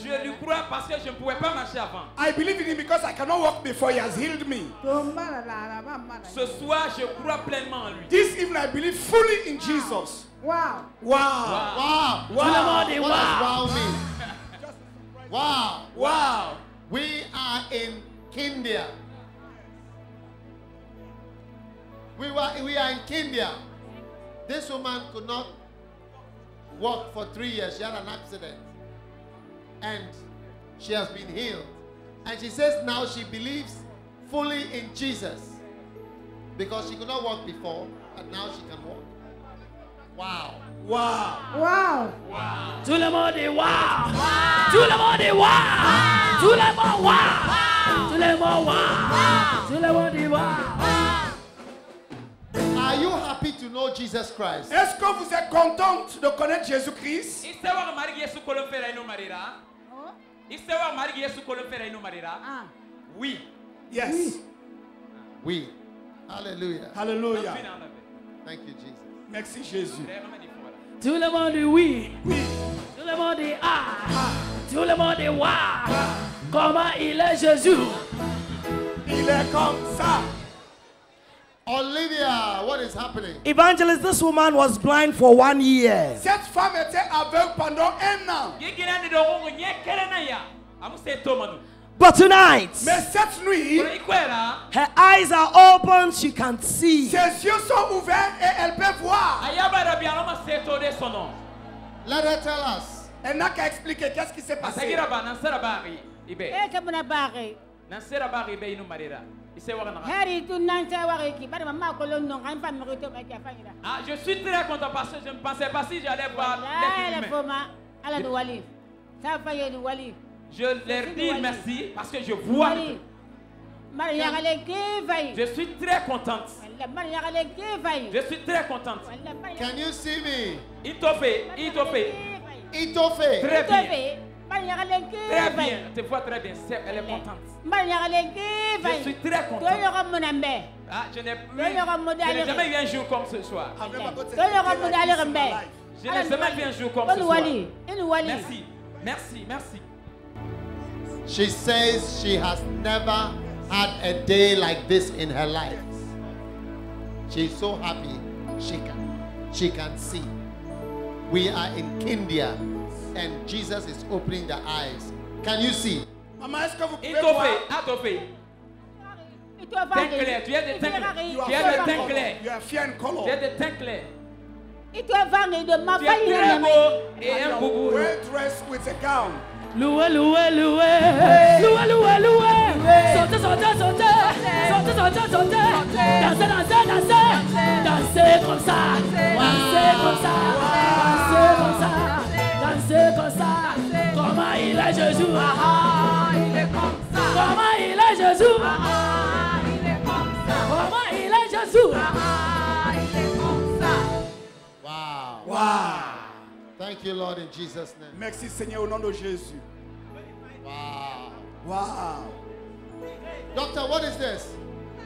Je lui crois parce que je ne pouvais pas marcher avant. I believe in him because I cannot walk before he has healed me. Ce soir, je crois pleinement en lui. This evening I believe fully in Jesus. Wow. Wow. Wow. Wow. What does wow mean? Wow. Wow. We are in India. We are in Kenya. This woman could not walk for 3 years. She had an accident. And she has been healed. And she says now she believes fully in Jesus. Because she could not walk before, and now she can walk. Wow. Wow. Wow. Wow. Tout le monde est wow. Tout le monde est wow. Tout le monde wow. Tout le monde wow. Tout le monde est wow. Are you happy to know Jesus Christ? Est-ce que vous êtes contente de connaître Jésus-Christ? Oui. Yes. Oui. Hallelujah. Hallelujah. Thank you, Jesus. Merci Jésus. Tout le monde dit oui. Tout le monde dit ah. Tout le monde dit waouh. Comment il est Jésus? Il est comme ça. Olivia, what is happening? Evangelist, this woman was blind for 1 year. Cette femme était aveugle pendant 1 an. But tonight, mais cette nuit, her eyes are open, she can see. Ses yeux sont ouverts et elle peut voir. Let her tell us. Elle n'a qu'à expliquer qu'est-ce qui s'est passé. Ah, je suis très content parce que je ne pensais pas si j'allais voir l'être humain. Je leur dis merci parce que je vois. Je suis très contente. Je suis très contente. Can you see me? Il te fait. Très bien. Très bien. Tu vois très bien. Elle est contente. Je suis très content. Ah, je n'ai jamais eu un jour comme ce soir. Je n'ai jamais vu un jour comme ce soir. Merci. Merci. Merci. She says she has never had a day like this in her life. She's so happy she can see. We are in India and Jesus is opening the eyes. Can you see? Maman, est-ce que vous pouvez voir? Teint clair, tu as des teint clair. Tu as des teint clair. You are fair in color. Tu as des teint clair. Tu es très beau et un boubou. Well dressed with a gown. Loué, loué, loué. Loué, loué, loué. Sautez, sautez, sautez. Sautez, sautez, sautez. Dansez, dansez, dansez. Dansez comme ça. Dansez comme ça. Dansez comme ça. Dansez comme ça. Comment il est Jésus? Il est comme ça. Comment il est Jésus? Il est comme ça. Comment il est Jésus? Il est comme ça. Wow. Wow. Thank you, Lord, in Jesus' name. Merci, Seigneur, au nom de Jésus. Wow. Wow. Doctor, what is this?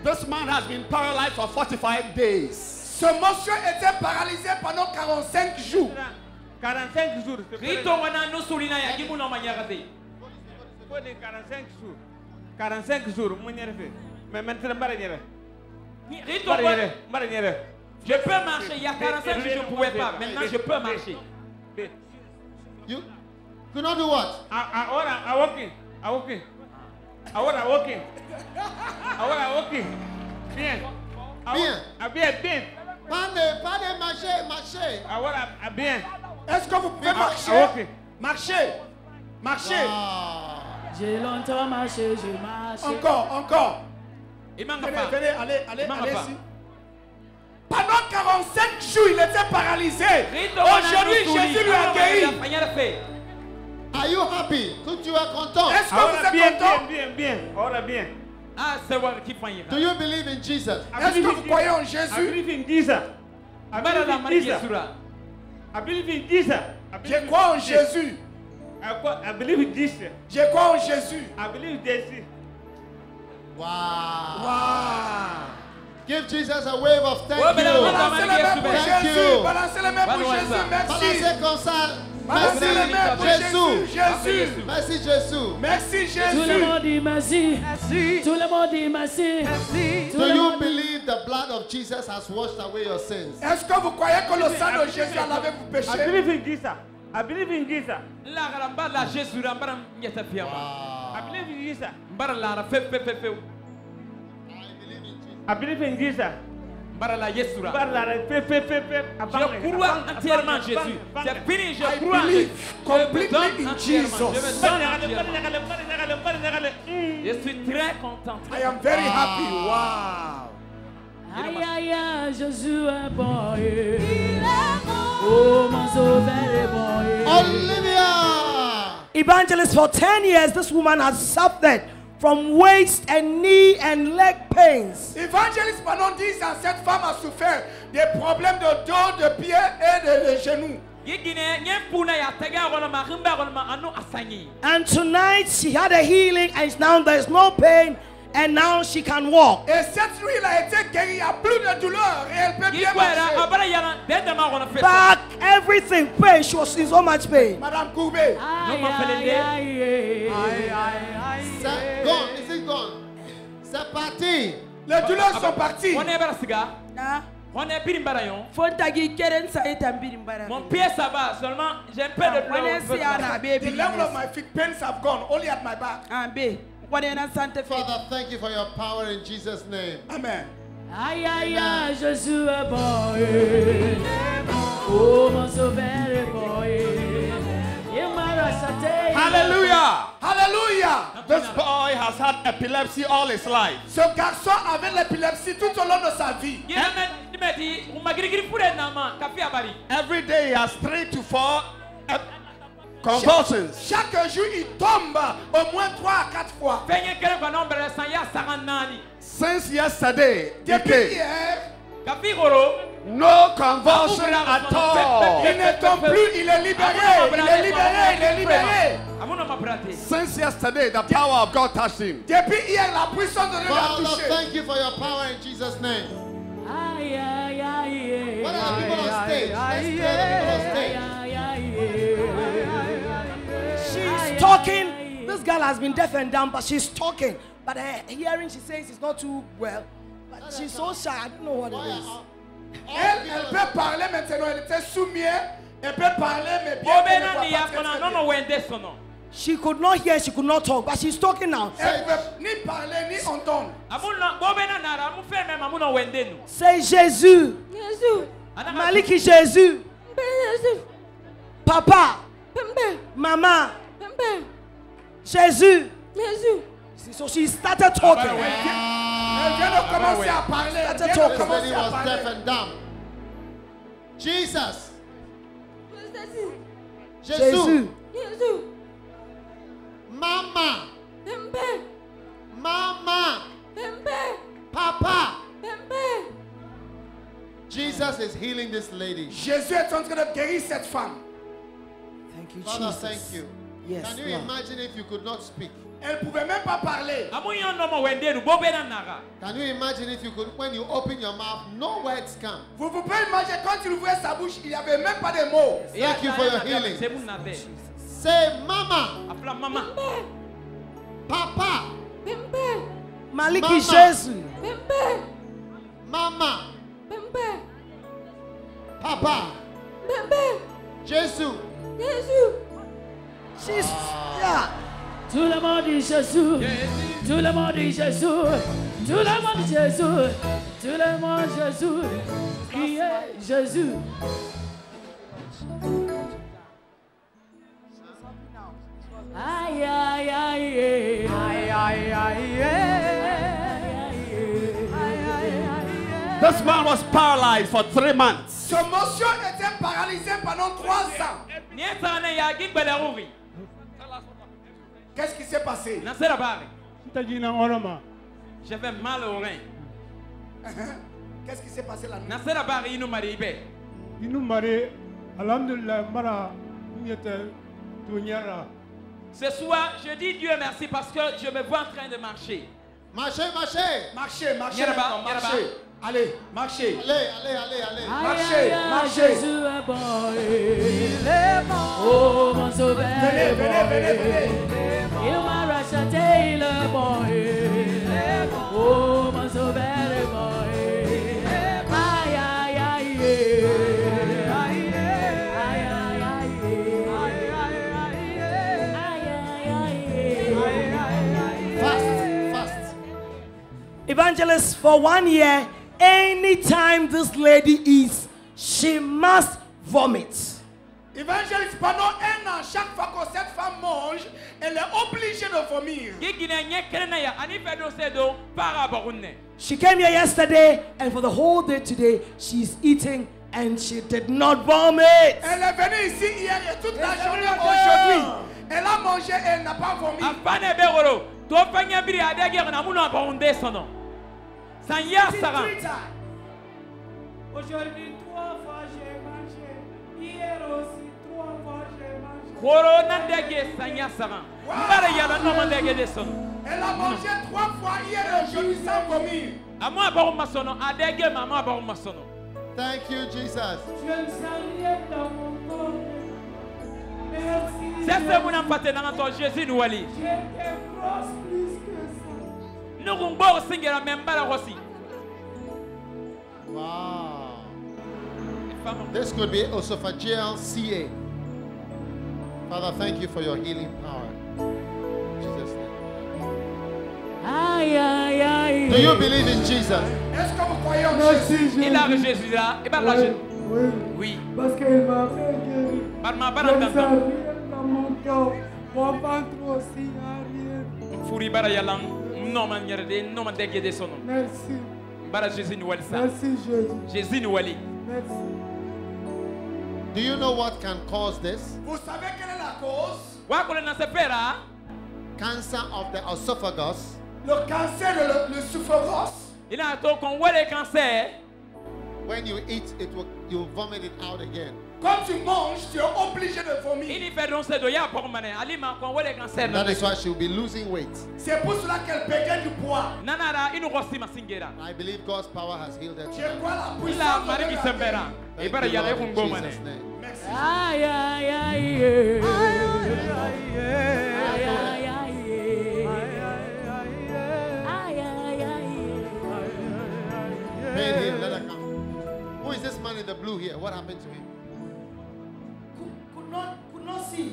This man has been paralyzed for 45 days. Ce monsieur était paralysé pendant 45 jours. 45 jours. Rito wana nusulina ya gimu na manyagate. 45 jours, mon yerfe. Mais maintenant baranyere. Rito baranyere. Je peux marcher. Il y a 45 jours, je ne pouvais pas. Maintenant, je peux marcher. You could not do what? I walking. Bien. Bien. Pas marcher. Bien. Est-ce que vous pouvez marcher? Marcher. J'ai longtemps marché, j'ai marché. Encore. Venez, allez ici. Pendant 45 jours, il était paralysé. Aujourd'hui, Jésus lui a guéri. Are you happy? Tu es content? Est-ce que vous êtes content? Bien. Ah, c'est vrai qui fait. Do you believe in Jesus? Est-ce que vous croyez en Jésus? I believe in Jesus. Je crois en Jésus. I believe in Jesus. Je crois en Jésus. I believe in Jesus. Wow. Give Jesus a wave of thank you. Balancez les mains pour Jésus. Balancez les mains pour Jésus. Merci. Balancez comme ça. Balancez les mains pour Jésus. Merci Jésus. Merci Jésus. Tout le monde dit merci. Tout le monde dit merci. Do you believe the blood of Jesus has washed away your sins? Est-ce que vous croyez que le sang de Jésus a lavé vos péchés? I believe in Jesus. I believe in Jesus. La ramba la Jésus ramba nyeta fiama. I believe in Jesus. Mbara la fe. I believe in Jesus. Je crois entièrement en Jésus. C'est fini, je crois en Jésus. Completely in Jesus. Je suis très content. I am very happy. Wow. Aïe aïe aïe, Jésus est bon. Oh, mon sauveur est bon. Olivia! Evangelist, for 10 years, this woman has suffered from waist and knee and leg pains. Evangelist, pendant 10 ans, cette femme a souffert des problèmes de dos, de pieds et de genoux. And tonight she had a healing, and now there's no pain, and now she can walk. Et cette nuit, elle a été guérie, il n'y a plus de douleur et elle peut bien marcher. Back, everything, pain, she was in so much pain. Madame Koubé. C'est gone, is it gone? C'est parti. Les douleurs sont parties. Mon pied ça va, seulement j'ai un peu de douleur. The level of my feet pains have gone, only at my back. Father, thank you for your power in Jesus' name. Amen. Aïe aïe aïe, Jésus est bon. Oh, mon sauveur est bon. Hallelujah. Hallelujah. This boy has had epilepsy all his life. Ce garçon avait l'épilepsie tout au long de sa vie. Every day he has 3 to 4 convulsions. Chaque jour il tombe au moins 3 à 4 fois. Since yesterday, depuis hier, no convulsion at all. Il ne tombe plus, il est libéré. Il est libéré, il est libéré. Since yesterday, the power of God touched him. Depuis hier, la puissance de Dieu l'a Father, touché. thank you for your power in Jesus' name. What are the people on stage? Let's clear the people on stage. She's talking. This girl has been deaf and dumb, but she's talking. But her hearing, she says, is not too well. But she's so shy. I don't know what it is. Elle peut parler maintenant. Elle était soumise. Elle peut parler, mais bien qu'elle ne voit pas. She could not hear, she could not talk, but she's talking now. Elle ne peut ni parler ni entendre. Say Jésus. Maliki Jésus. Papa. Maman. Jésus. So she started talking. Elle vient de commencer à parler. This lady was deaf and dumb. Jesus. Jésus. Mama. Mama. Papa. Jesus is healing this lady. Jésus est en train de guérir cette femme. Thank you, Father, Jesus. thank you. Yes, Can you Lord. imagine if you could not speak? Elle ne pouvait même pas parler. Can you imagine if you could, when you open your mouth, no words come? Vous pouvez imaginer quand il ouvrait sa bouche, il n'y avait même pas de mots. Thank you for your healing. Say, Mama. Papa. Maliki Jésus. Mama. Papa. Jésus. She's, yeah. Tout le monde dit Jésus. Tout le monde dit Jésus. Tout le monde dit Jésus. Tout le monde Jésus. Qui est Jésus? Aïe aïe aïe aïe aïe aïe. This man was paralyzed for 3 months. Ce monsieur était paralysé pendant 3 ans. Qu'est-ce qui s'est passé? J'avais mal au rein. Qu'est-ce qui s'est passé la nuit? Ce soir, je dis Dieu merci parce que je me vois en train de marcher. Marchez, marchez. Marchez, marchez. Marchez. Allez, marchez. Allez. Marchez, marchez. Jésus est bon, il est bon. Oh, mon sauveur. Venez. Il m'a racheté, il est bon, il est bon. Oh, mon sauveur est bon, il est bon. Aïe, aïe, aïe, aïe, aïe, aïe, aïe. Fast. Evangelist, for 1 year, anytime this lady eats, she must vomit. Évangéliste, pendant un an, chaque fois que cette femme mange, elle est obligée de vomir. She came here yesterday, and for the whole day today, she's eating, and she did not vomit. Elle est venue ici hier et toute la journée aujourd'hui. Elle a mangé, elle n'a pas vomi. Aujourd'hui, 3 fois j'ai mangé. Hier aussi, 3 fois j'ai mangé. Elle a mangé 3 fois hier et aujourd'hui sans vomir. Thank you, Jesus. Je ne sens rien dans mon corps. Merci. J'étais grosse plus que ça. Wow. This could be esophageal CA. Father, thank you for your healing power. In Jesus' name. Do you believe in Jesus? Est-ce que vous croyez en Jésus? Il a Jésus là. Oui. Parce qu'il m'a fait guérir. Je ne sens rien dans mon corps. Mon ventre aussi n'a rien. Merci. Merci Jésus. Merci. Do you know what can cause this? Vous savez quelle est la cause? Cancer of the esophagus. Le cancer de l'œsophagos. When you eat, you vomit it out again. Quand tu manges, tu es obligé de vomir. That is why she will be losing weight. C'est pour cela qu'elle perdait du poids. I believe God's power has healed her. Je crois la puissance de Dieu. Thank you, Lord, in Jesus' name. Merci. Pain him, let her come. Who is this man in the blue here? What happened to him? Could not see.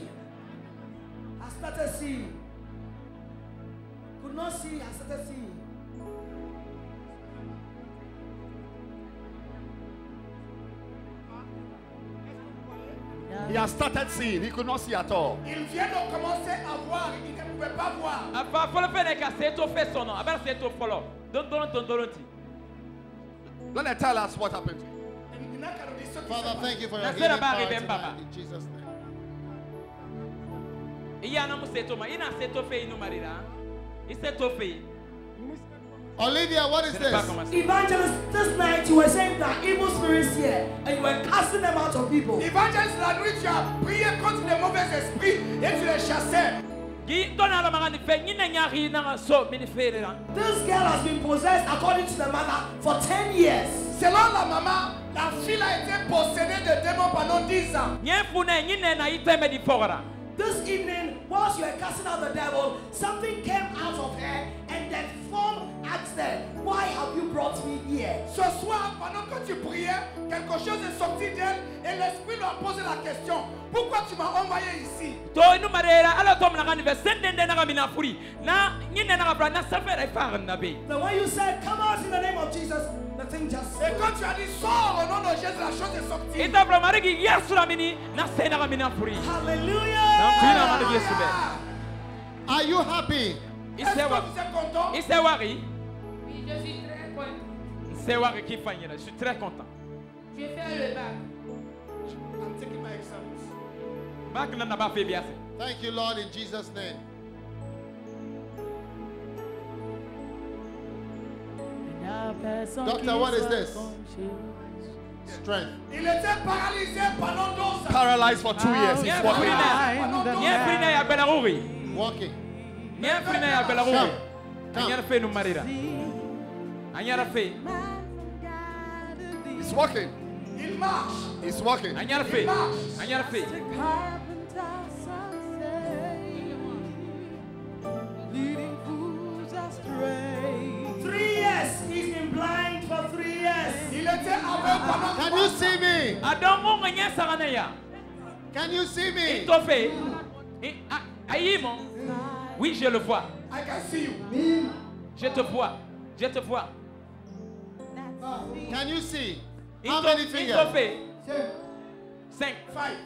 I started seeing. Could not see. I started seeing. He has started seeing. He could not see at all. Il vient de commencer à voir. Il ne pouvait pas voir. Let her tell us what happened to him. Father, thank you for your healing power tonight in Jesus' name. Olivia, what is this? Evangelist, this night you were saying that evil spirits here and you were casting them out of people. Evangelist, la nuit tu as prié contre les mauvais esprits et tu les chassais. This girl has been possessed according to the mother for 10 years. Selon la maman, la fille a été possédée de démons pendant 10 ans. This evening, whilst you were casting out the devil, something came out of her and that form asked her, why have you brought me here? Ce soir, pendant que tu priais, quelque chose est sorti d'elle et l'esprit lui a posé la question, pourquoi tu m'as envoyé ici? The way you said, come out in the name of Jesus, the thing just... Et quand tu as dit, sors au nom de Jésus, la chose est sortie. Hallelujah! Are you happy? Est-ce que vous êtes content? Oui, je suis très content. Je suis très content. Je vais faire le bac. I'm taking my exams. Thank you, Lord, in Jesus' name. Doctor, what is this? Strength. Il était paralysé pendant 12 ans. Paralyzed for 2 years. He's walking. Walking. He's walking. Il marche. He's walking. Il marche. 3 years. He's been blind for 3 years. Il était aveugle pendant 3 ans. Can you see me? Can you see me? Oui, je le vois. I can see you. Je te vois. Je te vois. Can you see? How many fingers? 5. 5.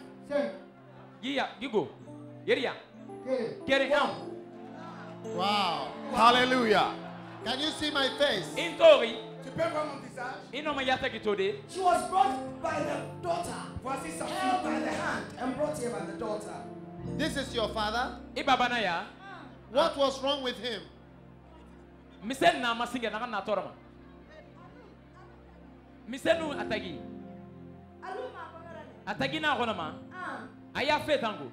You go. Get it down. Wow. Hallelujah. Can you see my face? In Tori. Tu peux voir mon visage? She was brought by the daughter. Voici sa fille. Held by the hand and brought here by the daughter. This is your father? Ibabanaya. What was wrong with him? Misena masinga na kana torama. Misenu atagi. Atagi na konama. Aya fait tango.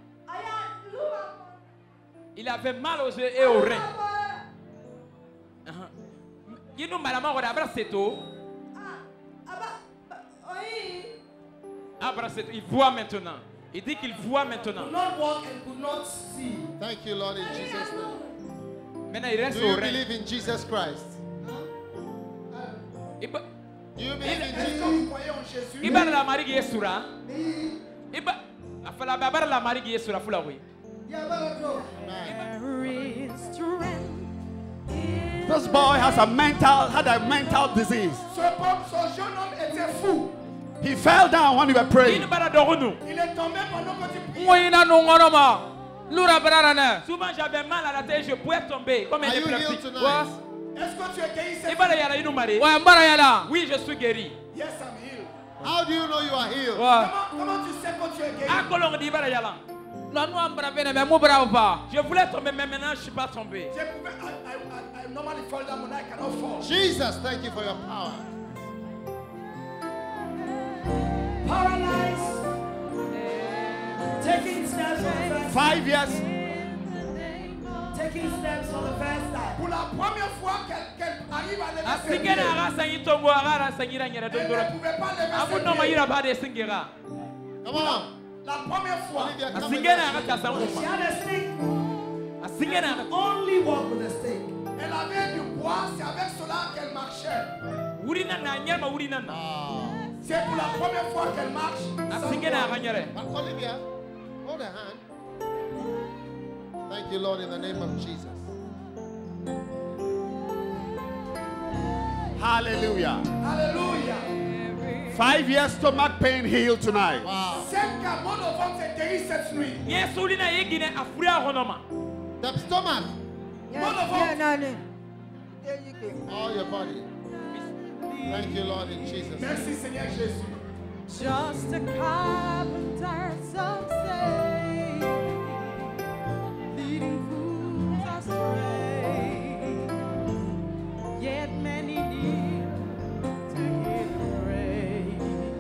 Il avait mal aux yeux et aux reins. Il nous m'a la abraceto. Abraceto. Il voit maintenant. Il dit qu'il voit maintenant. Could not walk and could not see. Thank you, Lord, in Jesus' name. Maintenant, il reste Do you aux reins. believe in Jesus Christ? Do you believe in Jesus? Iba la mari qui est sura. Iba afala babar la mari qui est sura fula oui. This boy had a mental disease. Ce jeune homme était fou. He fell down when we were praying. Il est tombé pendant que tu priais. Souvent j'avais mal à la tête, je pouvais tomber comme un épileptique. Est-ce que tu es guéri cette Oui, je suis guéri. Yes, I'm healed. How do you know you are healed? Comment tu sais que tu es guéri? Je voulais tomber, mais maintenant je ne suis pas tombé. I normally fall down when I cannot fall. Jesus, thank you for your power. Paralyzed. Taking steps for the first 5 years. Taking steps for the first time. Pour la première fois qu'elle arrive à lever ses pieds. Elle ne pouvait pas lever ses pieds. Come on. La première fois. She had a stick. Only walk with a stick. Elle avait du bois, c'est avec cela qu'elle marchait. C'est pour la première fois qu'elle marche. Olivia, hold a hand. Thank you, Lord, in the name of Jesus. Hallelujah. Hallelujah. 5 years stomach pain healed tonight. Wow. The stomach. All your body. Thank you, Lord, in Jesus' name. Merci, Seigneur Jésus. Just a carpenter, some say, leading fools astray. Yet many kneel to hear him pray.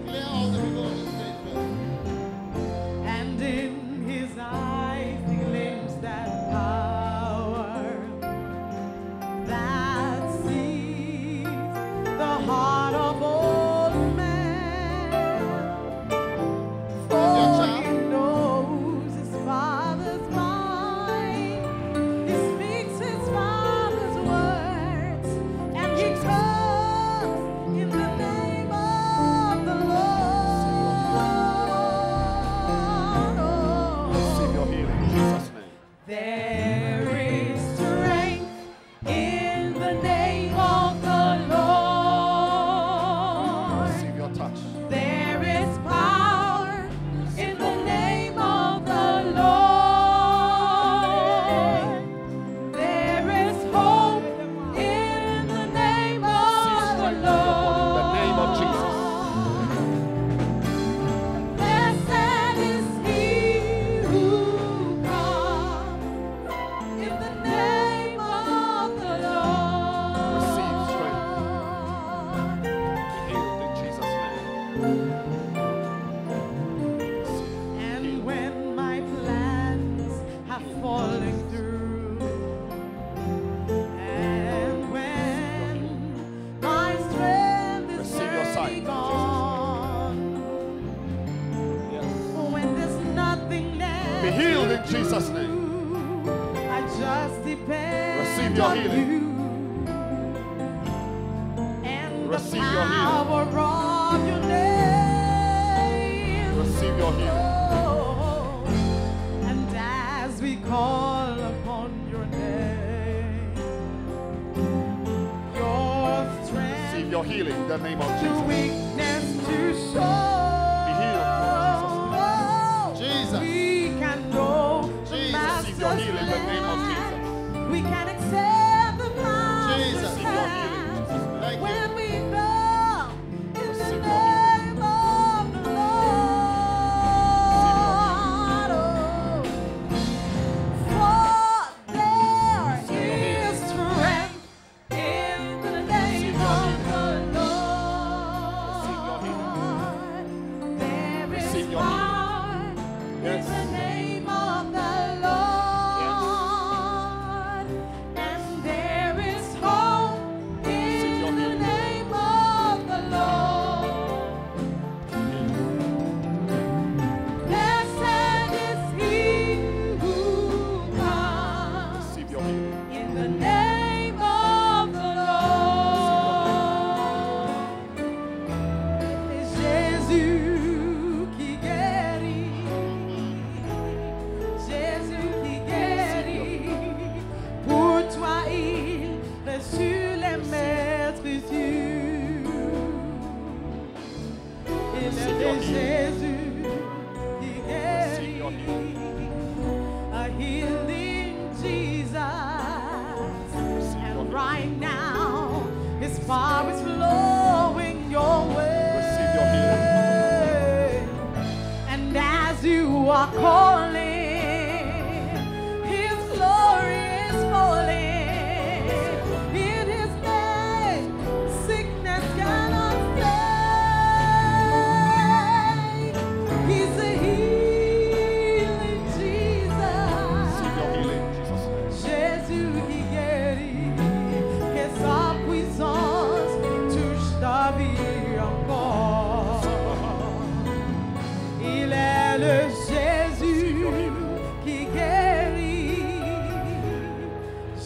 Clear all the people on the stage, please. And in his eyes he glimpses that power that sees the heart of old man. For he knows his father's mind. He speaks his father's words, and he comes in the name of the Lord. Receive your healing in Jesus' name. There is strength in the name of the Lord. Receive your touch. There is power in the name of the Lord. There is hope in the name of the Lord. The name of Jesus. Blessed is he who comes in the name of the Lord. Receive strength. Be healed in Jesus' name. And when my plans have fallen through, and when my strength is Receive your sight, nearly gone, Yes. when there's nothing left Be healed to in Jesus' name. do, I just depend Receive your on healing. you and Receive the your healing. power of your name. Receive your healing. And as we call upon your name, your strength Receive your your healing in the name of Jesus. To weakness to soul. Be healed, Jesus. We can know Jesus, receive your healing in the name of Jesus. We can accept the promise. Jesus, receive your healing. Thank you. When we know in the name of the Lord. For there is strength in the name of the Lord. There is power in the name of the Lord. And there is hope in the name of the Lord. Blessed is he who comes Receive your healing. in the name of the Lord. Jésus qui guérit, Jésus qui guérit. Pour toi il reçut les maîtres yeux. Il est Jésus qui guérit, a healing Jesus. And right now, His power is flowing your way. Receive your healing. And as you are calling, His glory is falling. In His name, sickness cannot stay. He's a healing Jesus. Receive your healing, Jesus. Jésus qui guérit, que sa puissance touche ta vie encore. Il est le Jésus qui guérit,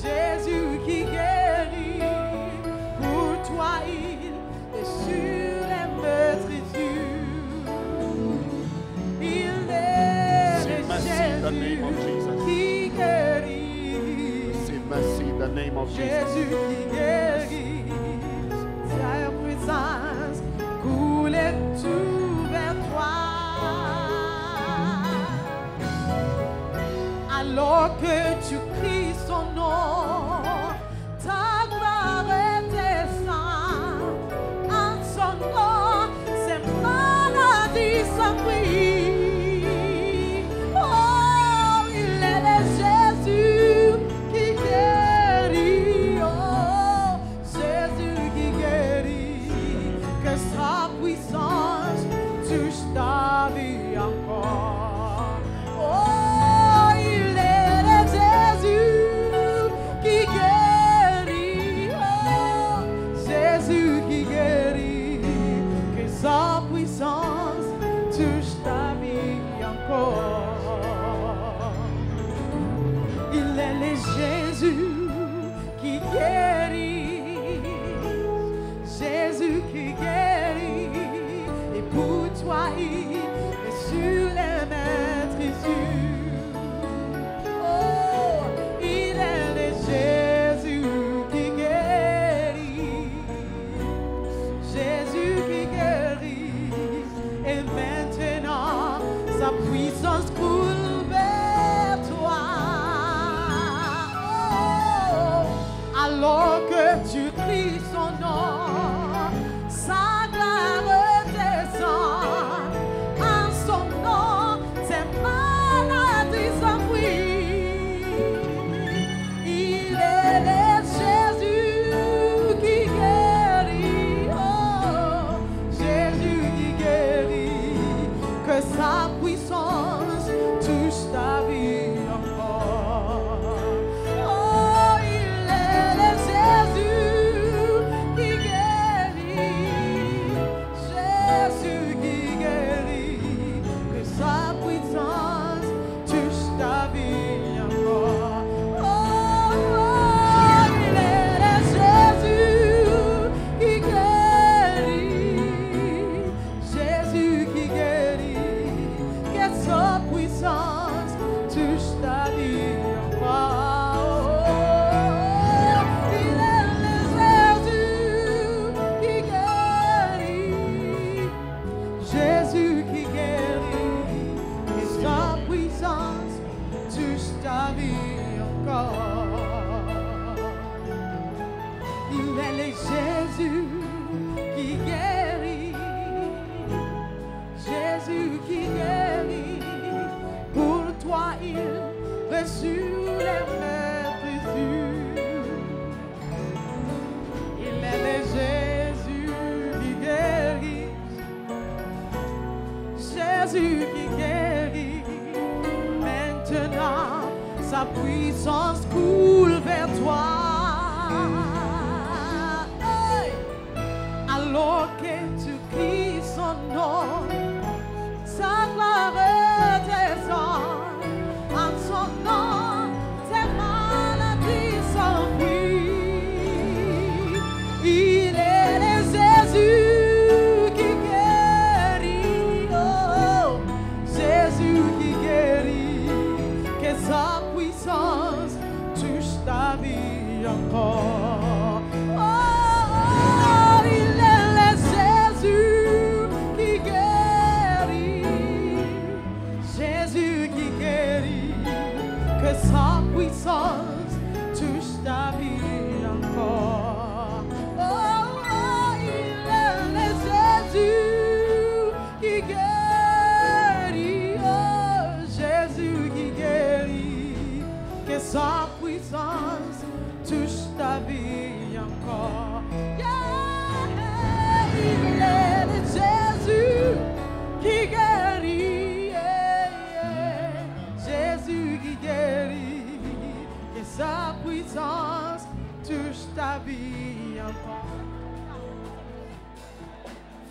Jésus qui guérit. Pour toi il est sur les meurtrissures. Il est le Receive mercy in the name of Jésus Jesus. qui guérit. Receive mercy in the name of Jesus. Jésus qui guérit, sa puissance coule tout vers toi. Alors que tu cries son nom, ta gloire descend. En son nom, ces maladies s'enfuient. Oh, il est le Jésus qui guérit. Oh, Jésus qui guérit. Que sa puissance touche ta vie encore. Oh, il est le Jésus qui guérit. Oh, Jésus qui guérit. Que sa puissance touche ta vie encore. Il est le Jésus qui guérit. Jésus qui guérit. Et pour toi il est sur les meurtrissures. Oh, il est le Jésus qui guérit. Jésus qui guérit. Et maintenant sa puissance coule vers toi. Oh, alors que tu cries son nom, sa gloire descend. En son nom, tes maladies s'enfuient. Il est le Jésus qui guérit. Oh, Jésus qui guérit. Que sa puissance touche ta vie encore. Oh, il est le Jésus qui guérit. Jésus qui guérit, Jésus qui guérit. Pour toi il reçut les meurtrissures. Il est le Jésus qui guérit, Jésus qui guérit. Maintenant sa puissance coule vers toi. Hey! Alors que tu cries son nom, sa gloire descend. En son nom, tes maladies s'enfuient. Il est le Jésus qui guérit. Oh, Jésus qui guérit. Que sa puissance touche ta vie encore. Oh, il est le Jésus qui guérit. Jésus qui guérit. Que sa puissance touche ta vie encore. Oh, il est le Jésus qui guérit. Oh, Jésus qui guérit. Que sa puissance touche ta vie encore. Yeah, il est le Jésus qui guérit. Yeah, yeah. Jésus qui guérit. Que sa puissance touche ta vie encore.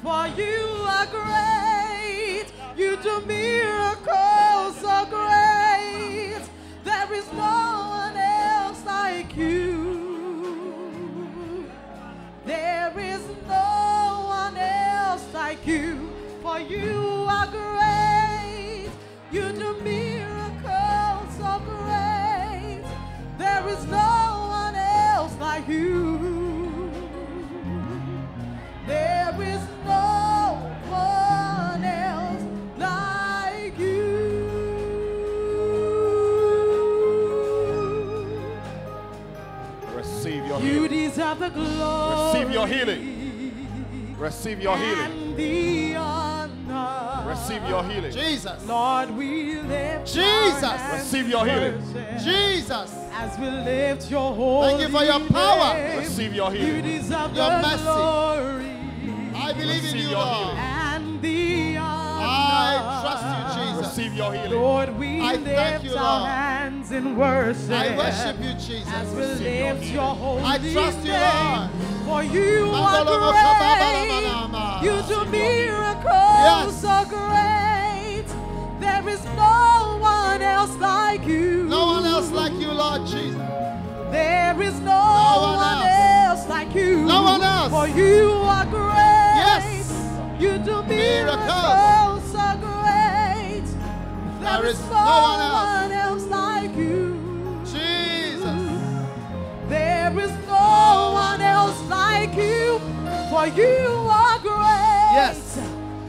For you are great, you do miracles so great. There is no one else like you. There is no one else like you. For you are great, you do miracles so great. There is no one else like you. There is no one else like you. Receive your You healing. deserve the glory. Receive your healing. Receive your healing. And the honor. Receive your healing. Jesus. Lord, we lift Jesus. our hands Receive your healing. in worship. Jesus. As we lift your holy Thank you for your power. name. Receive your You healing. deserve Your the mercy. glory. I believe in Receive you, your Lord. healing. And the honor. I trust you, Jesus. Receive your healing. Lord, we I thank lift you, our Lord. hands in worship. I worship you, Jesus. As we Receive your lift healing. your holy I trust you, name. Lord. For you are Mandolo great. Moshababalama. You do miracles Yes. so great. There is no one else like you. No one else like you, Lord Jesus. There is no one one else. else like you. No one else. For you are great. Yes. You do Miracles. miracles so great. There is no one else like you. Jesus. There is no one else like you. For you are great. Yes.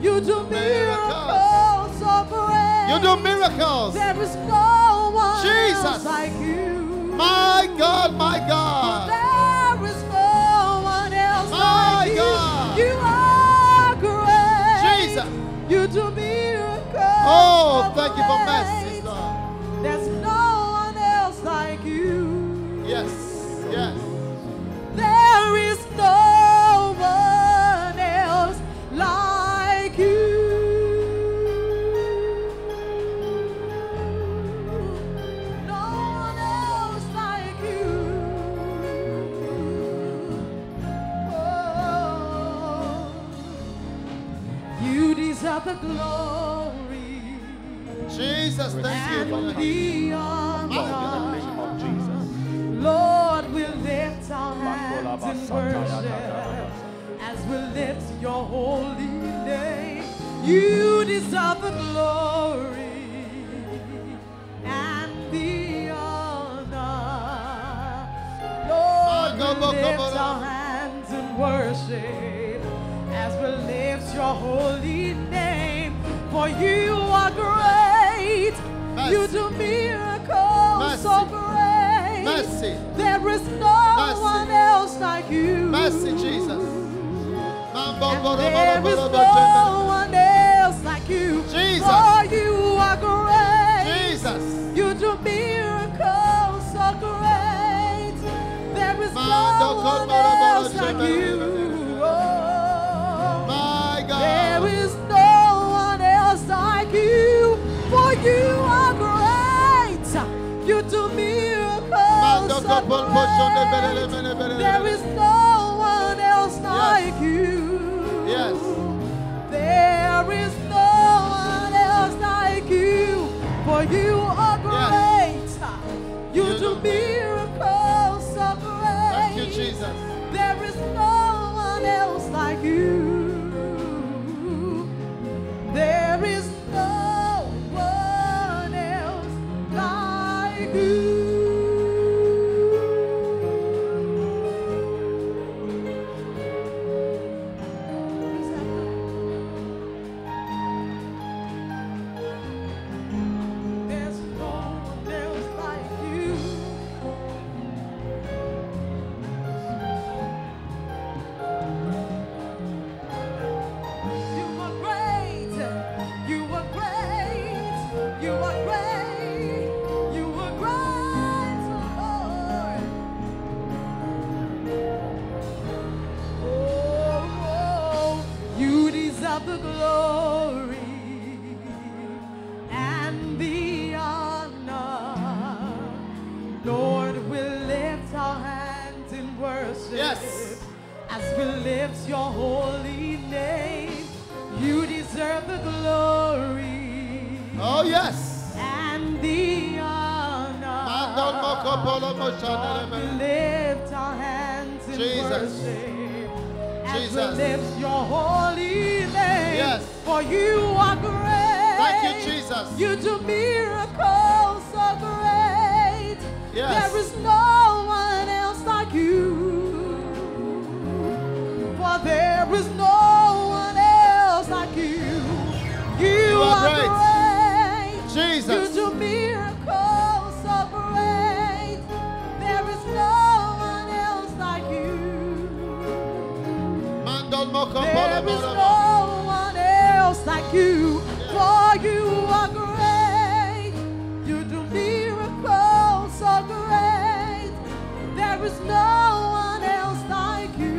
You do miracles so great. You do miracles. There is no one Jesus. else like you. My God, my God. There is no one else My like you. God. You are great. Jesus. You do miracles. Oh, so thank you for great. mercy, Lord. There's no one else like you. Yes, yes. There is no one else like you. No one else like you. Oh, you deserve the glory. Jesus, thank you for And your the honor. name of Jesus. Lord, we lift our hands in worship as we lift your holy name. You deserve the glory and the honor. Lord, we lift our hands in worship as we lift your holy name. For you are great. You do miracles so great. mercy. There is no one else like you. Mercy, Jesus. And there is no one else like you. Jesus. For you are great. Jesus. You do miracles so great. There is no one else like you. Oh, my God. There is no one else like you. For you are great. You do miracles so great. There is no one else like you. Yes. There is no one else like you, for you are great. Yes. You do miracles so great. Thank you, Jesus. There is no one else like you. There is no one else like you. The glory and the honor, Lord, we'll lift our hands in worship. Yes. As we lift your holy name, you deserve the glory. Oh yes. And the honor, Lord, we lift our hands in worship. As we lift your holy name, yes. For you are great. Thank you, Jesus. You do miracles so great. Yes. There is no one else like you. For there is no one else like you. You are great. Jesus. You do miracles so great. There is no one else like you. There is no one else like you, for you are great. You do miracles so great. There is no one else like you.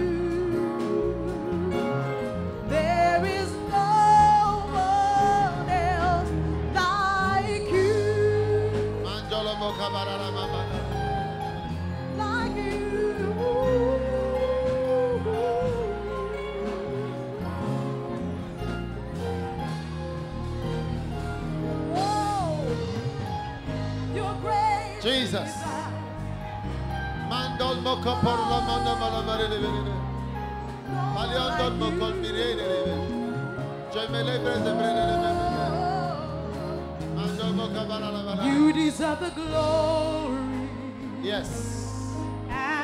There is no one else like you. Like you. Jesus. Mandol moko por la manda malamare de venene. Aliandol moko mirene de. Jemele breze brene de. Mandol moko barala. You deserve the glory. Yes.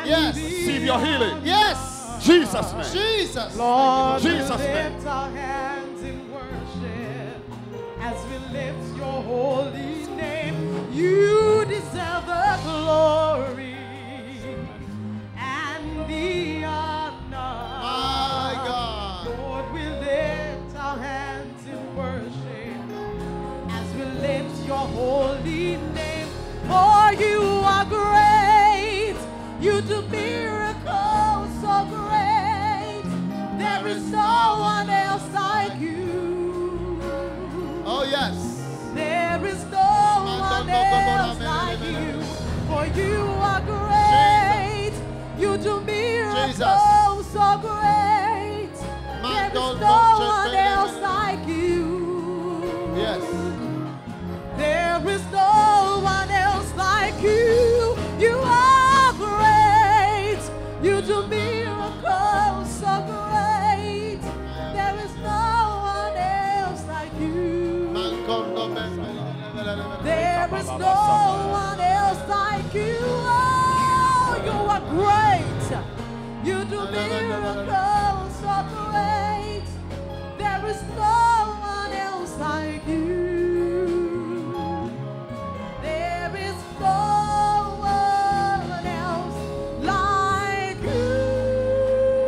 Yes. Receive your healing. Yes. Jesus' name. Jesus. Lord, Jesus' we name. lift our hands in worship as we lift your holy name. You deserve the glory and the honor. My God. Lord, we lift our hands in worship as we lift your holy name. For you are great. You do miracles so great. There is no one else like you. Oh yes. There is no one else like you, for you are great. You do miracles so great. There is no one else like you. Yes. There is no one else like you. You are great. You do miracles so great. There is no one else like you. There is no one else like you. Oh, you are great. You do miracles so great. There is no one else like you. There is no one else like you.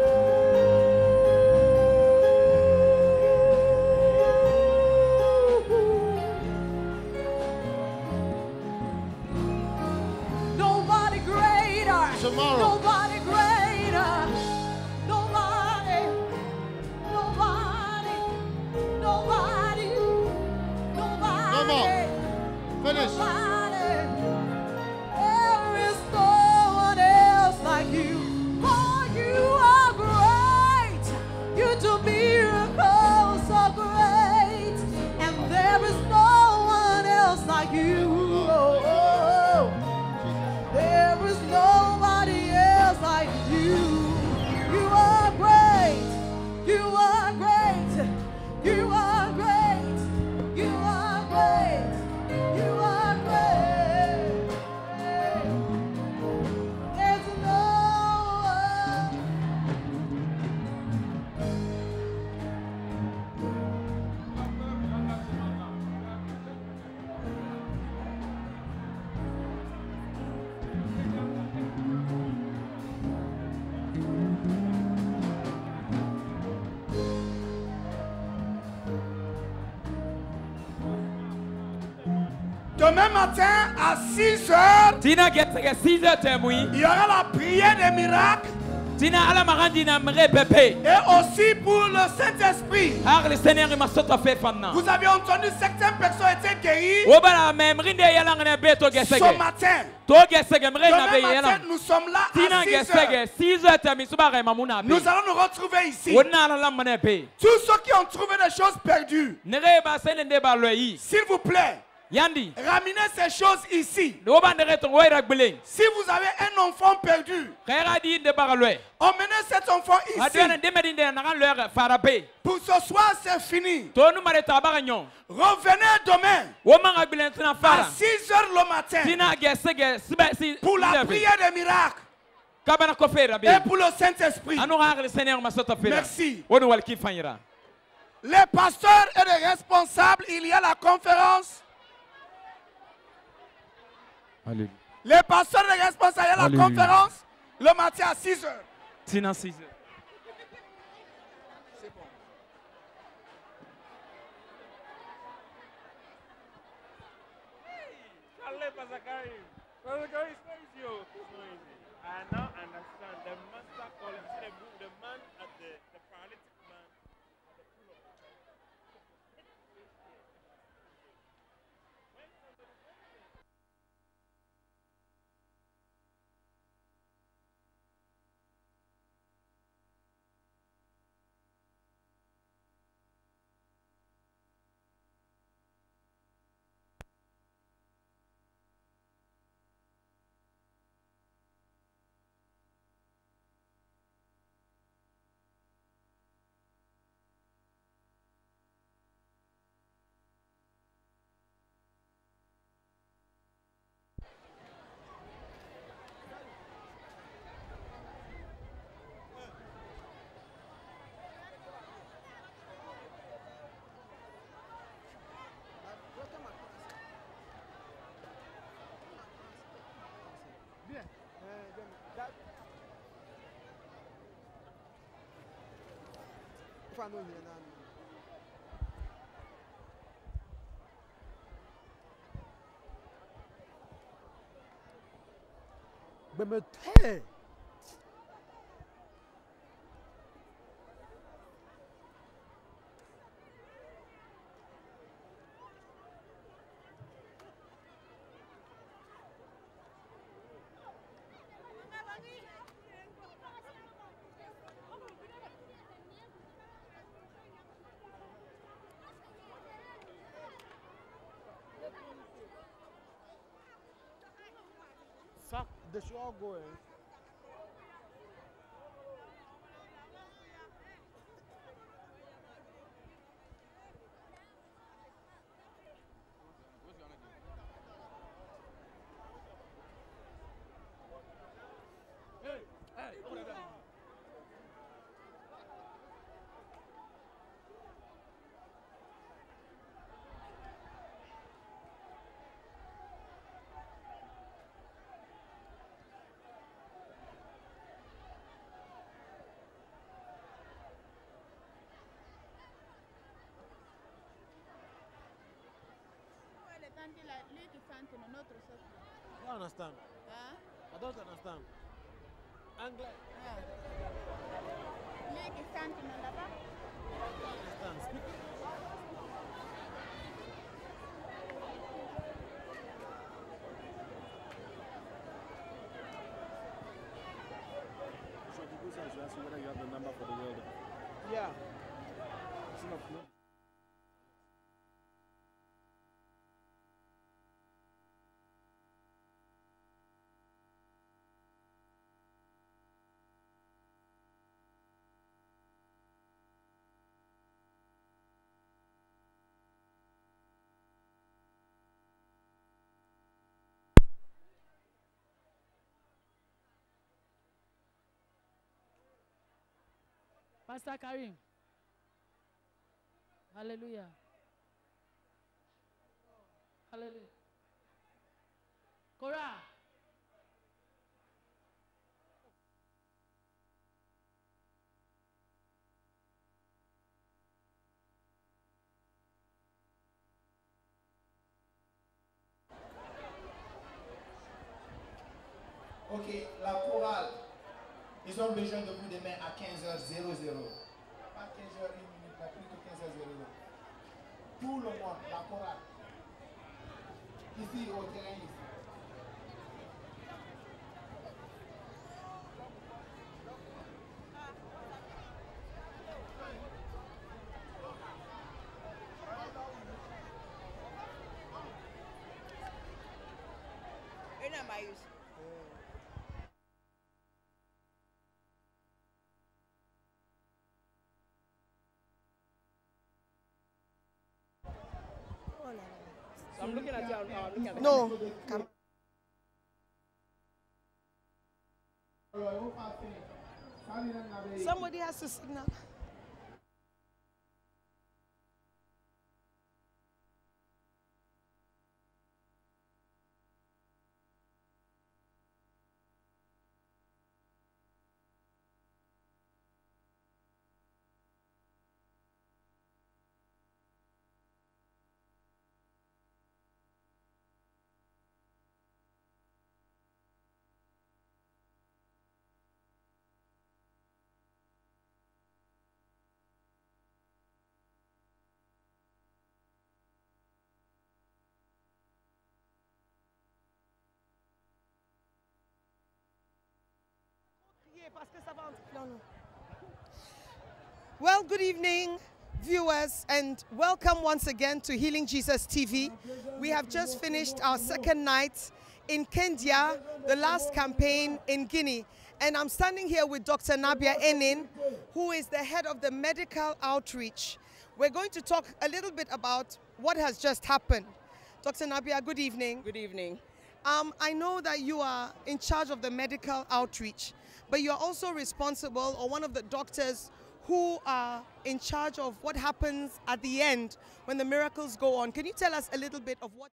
Demain matin à 6 heures, il y aura la prière des miracles. Et aussi pour le Saint-Esprit. Vous avez entendu certaines personnes étaient guéries ce matin. Demain matin, nous sommes là à 6 heures. Nous allons nous retrouver ici. Tous ceux qui ont trouvé des choses perdues, s'il vous plaît, ramenez ces choses ici. Si vous avez un enfant perdu, emmenez cet enfant ici. Pour ce soir, c'est fini. Revenez demain à 6 heures le matin pour la prière des miracles et pour le Saint-Esprit. Merci. Les pasteurs et les responsables, il y a la conférence. Alléluia. Les pasteurs et les responsables, il y a la conférence le matin à 6 heures. Tina 6 heures. C'est bon. I now understand the master called the man at the paralytic man at the pool of water. They should all go. I don't understand. Huh? I don't understand. Anglais. Yeah. I don't understand. Speak. Whether you have the number for the welder. Yeah. It's not clear. Pastor Karim. Hallelujah. Hallelujah. Cora. avons besoin de vous demain à 15h00. Pas 15h, 1 minute, pas plus que 15h00. Tout le monde, la chorale. Ici, au terrain, ici. I'm looking at you. I'm looking at No. Somebody has to signal. Well, good evening, viewers, and welcome once again to Healing Jesus TV. We have just finished our second night in Kenya, the last campaign in Guinea. And I'm standing here with Dr. Nabia Enin, who is the head of the medical outreach. We're going to talk a little bit about what has just happened. Dr. Nabia, good evening. Good evening. I know that you are in charge of the medical outreach, but you're also responsible, or one of the doctors who are in charge of what happens at the end when the miracles go on. Can you tell us a little bit of what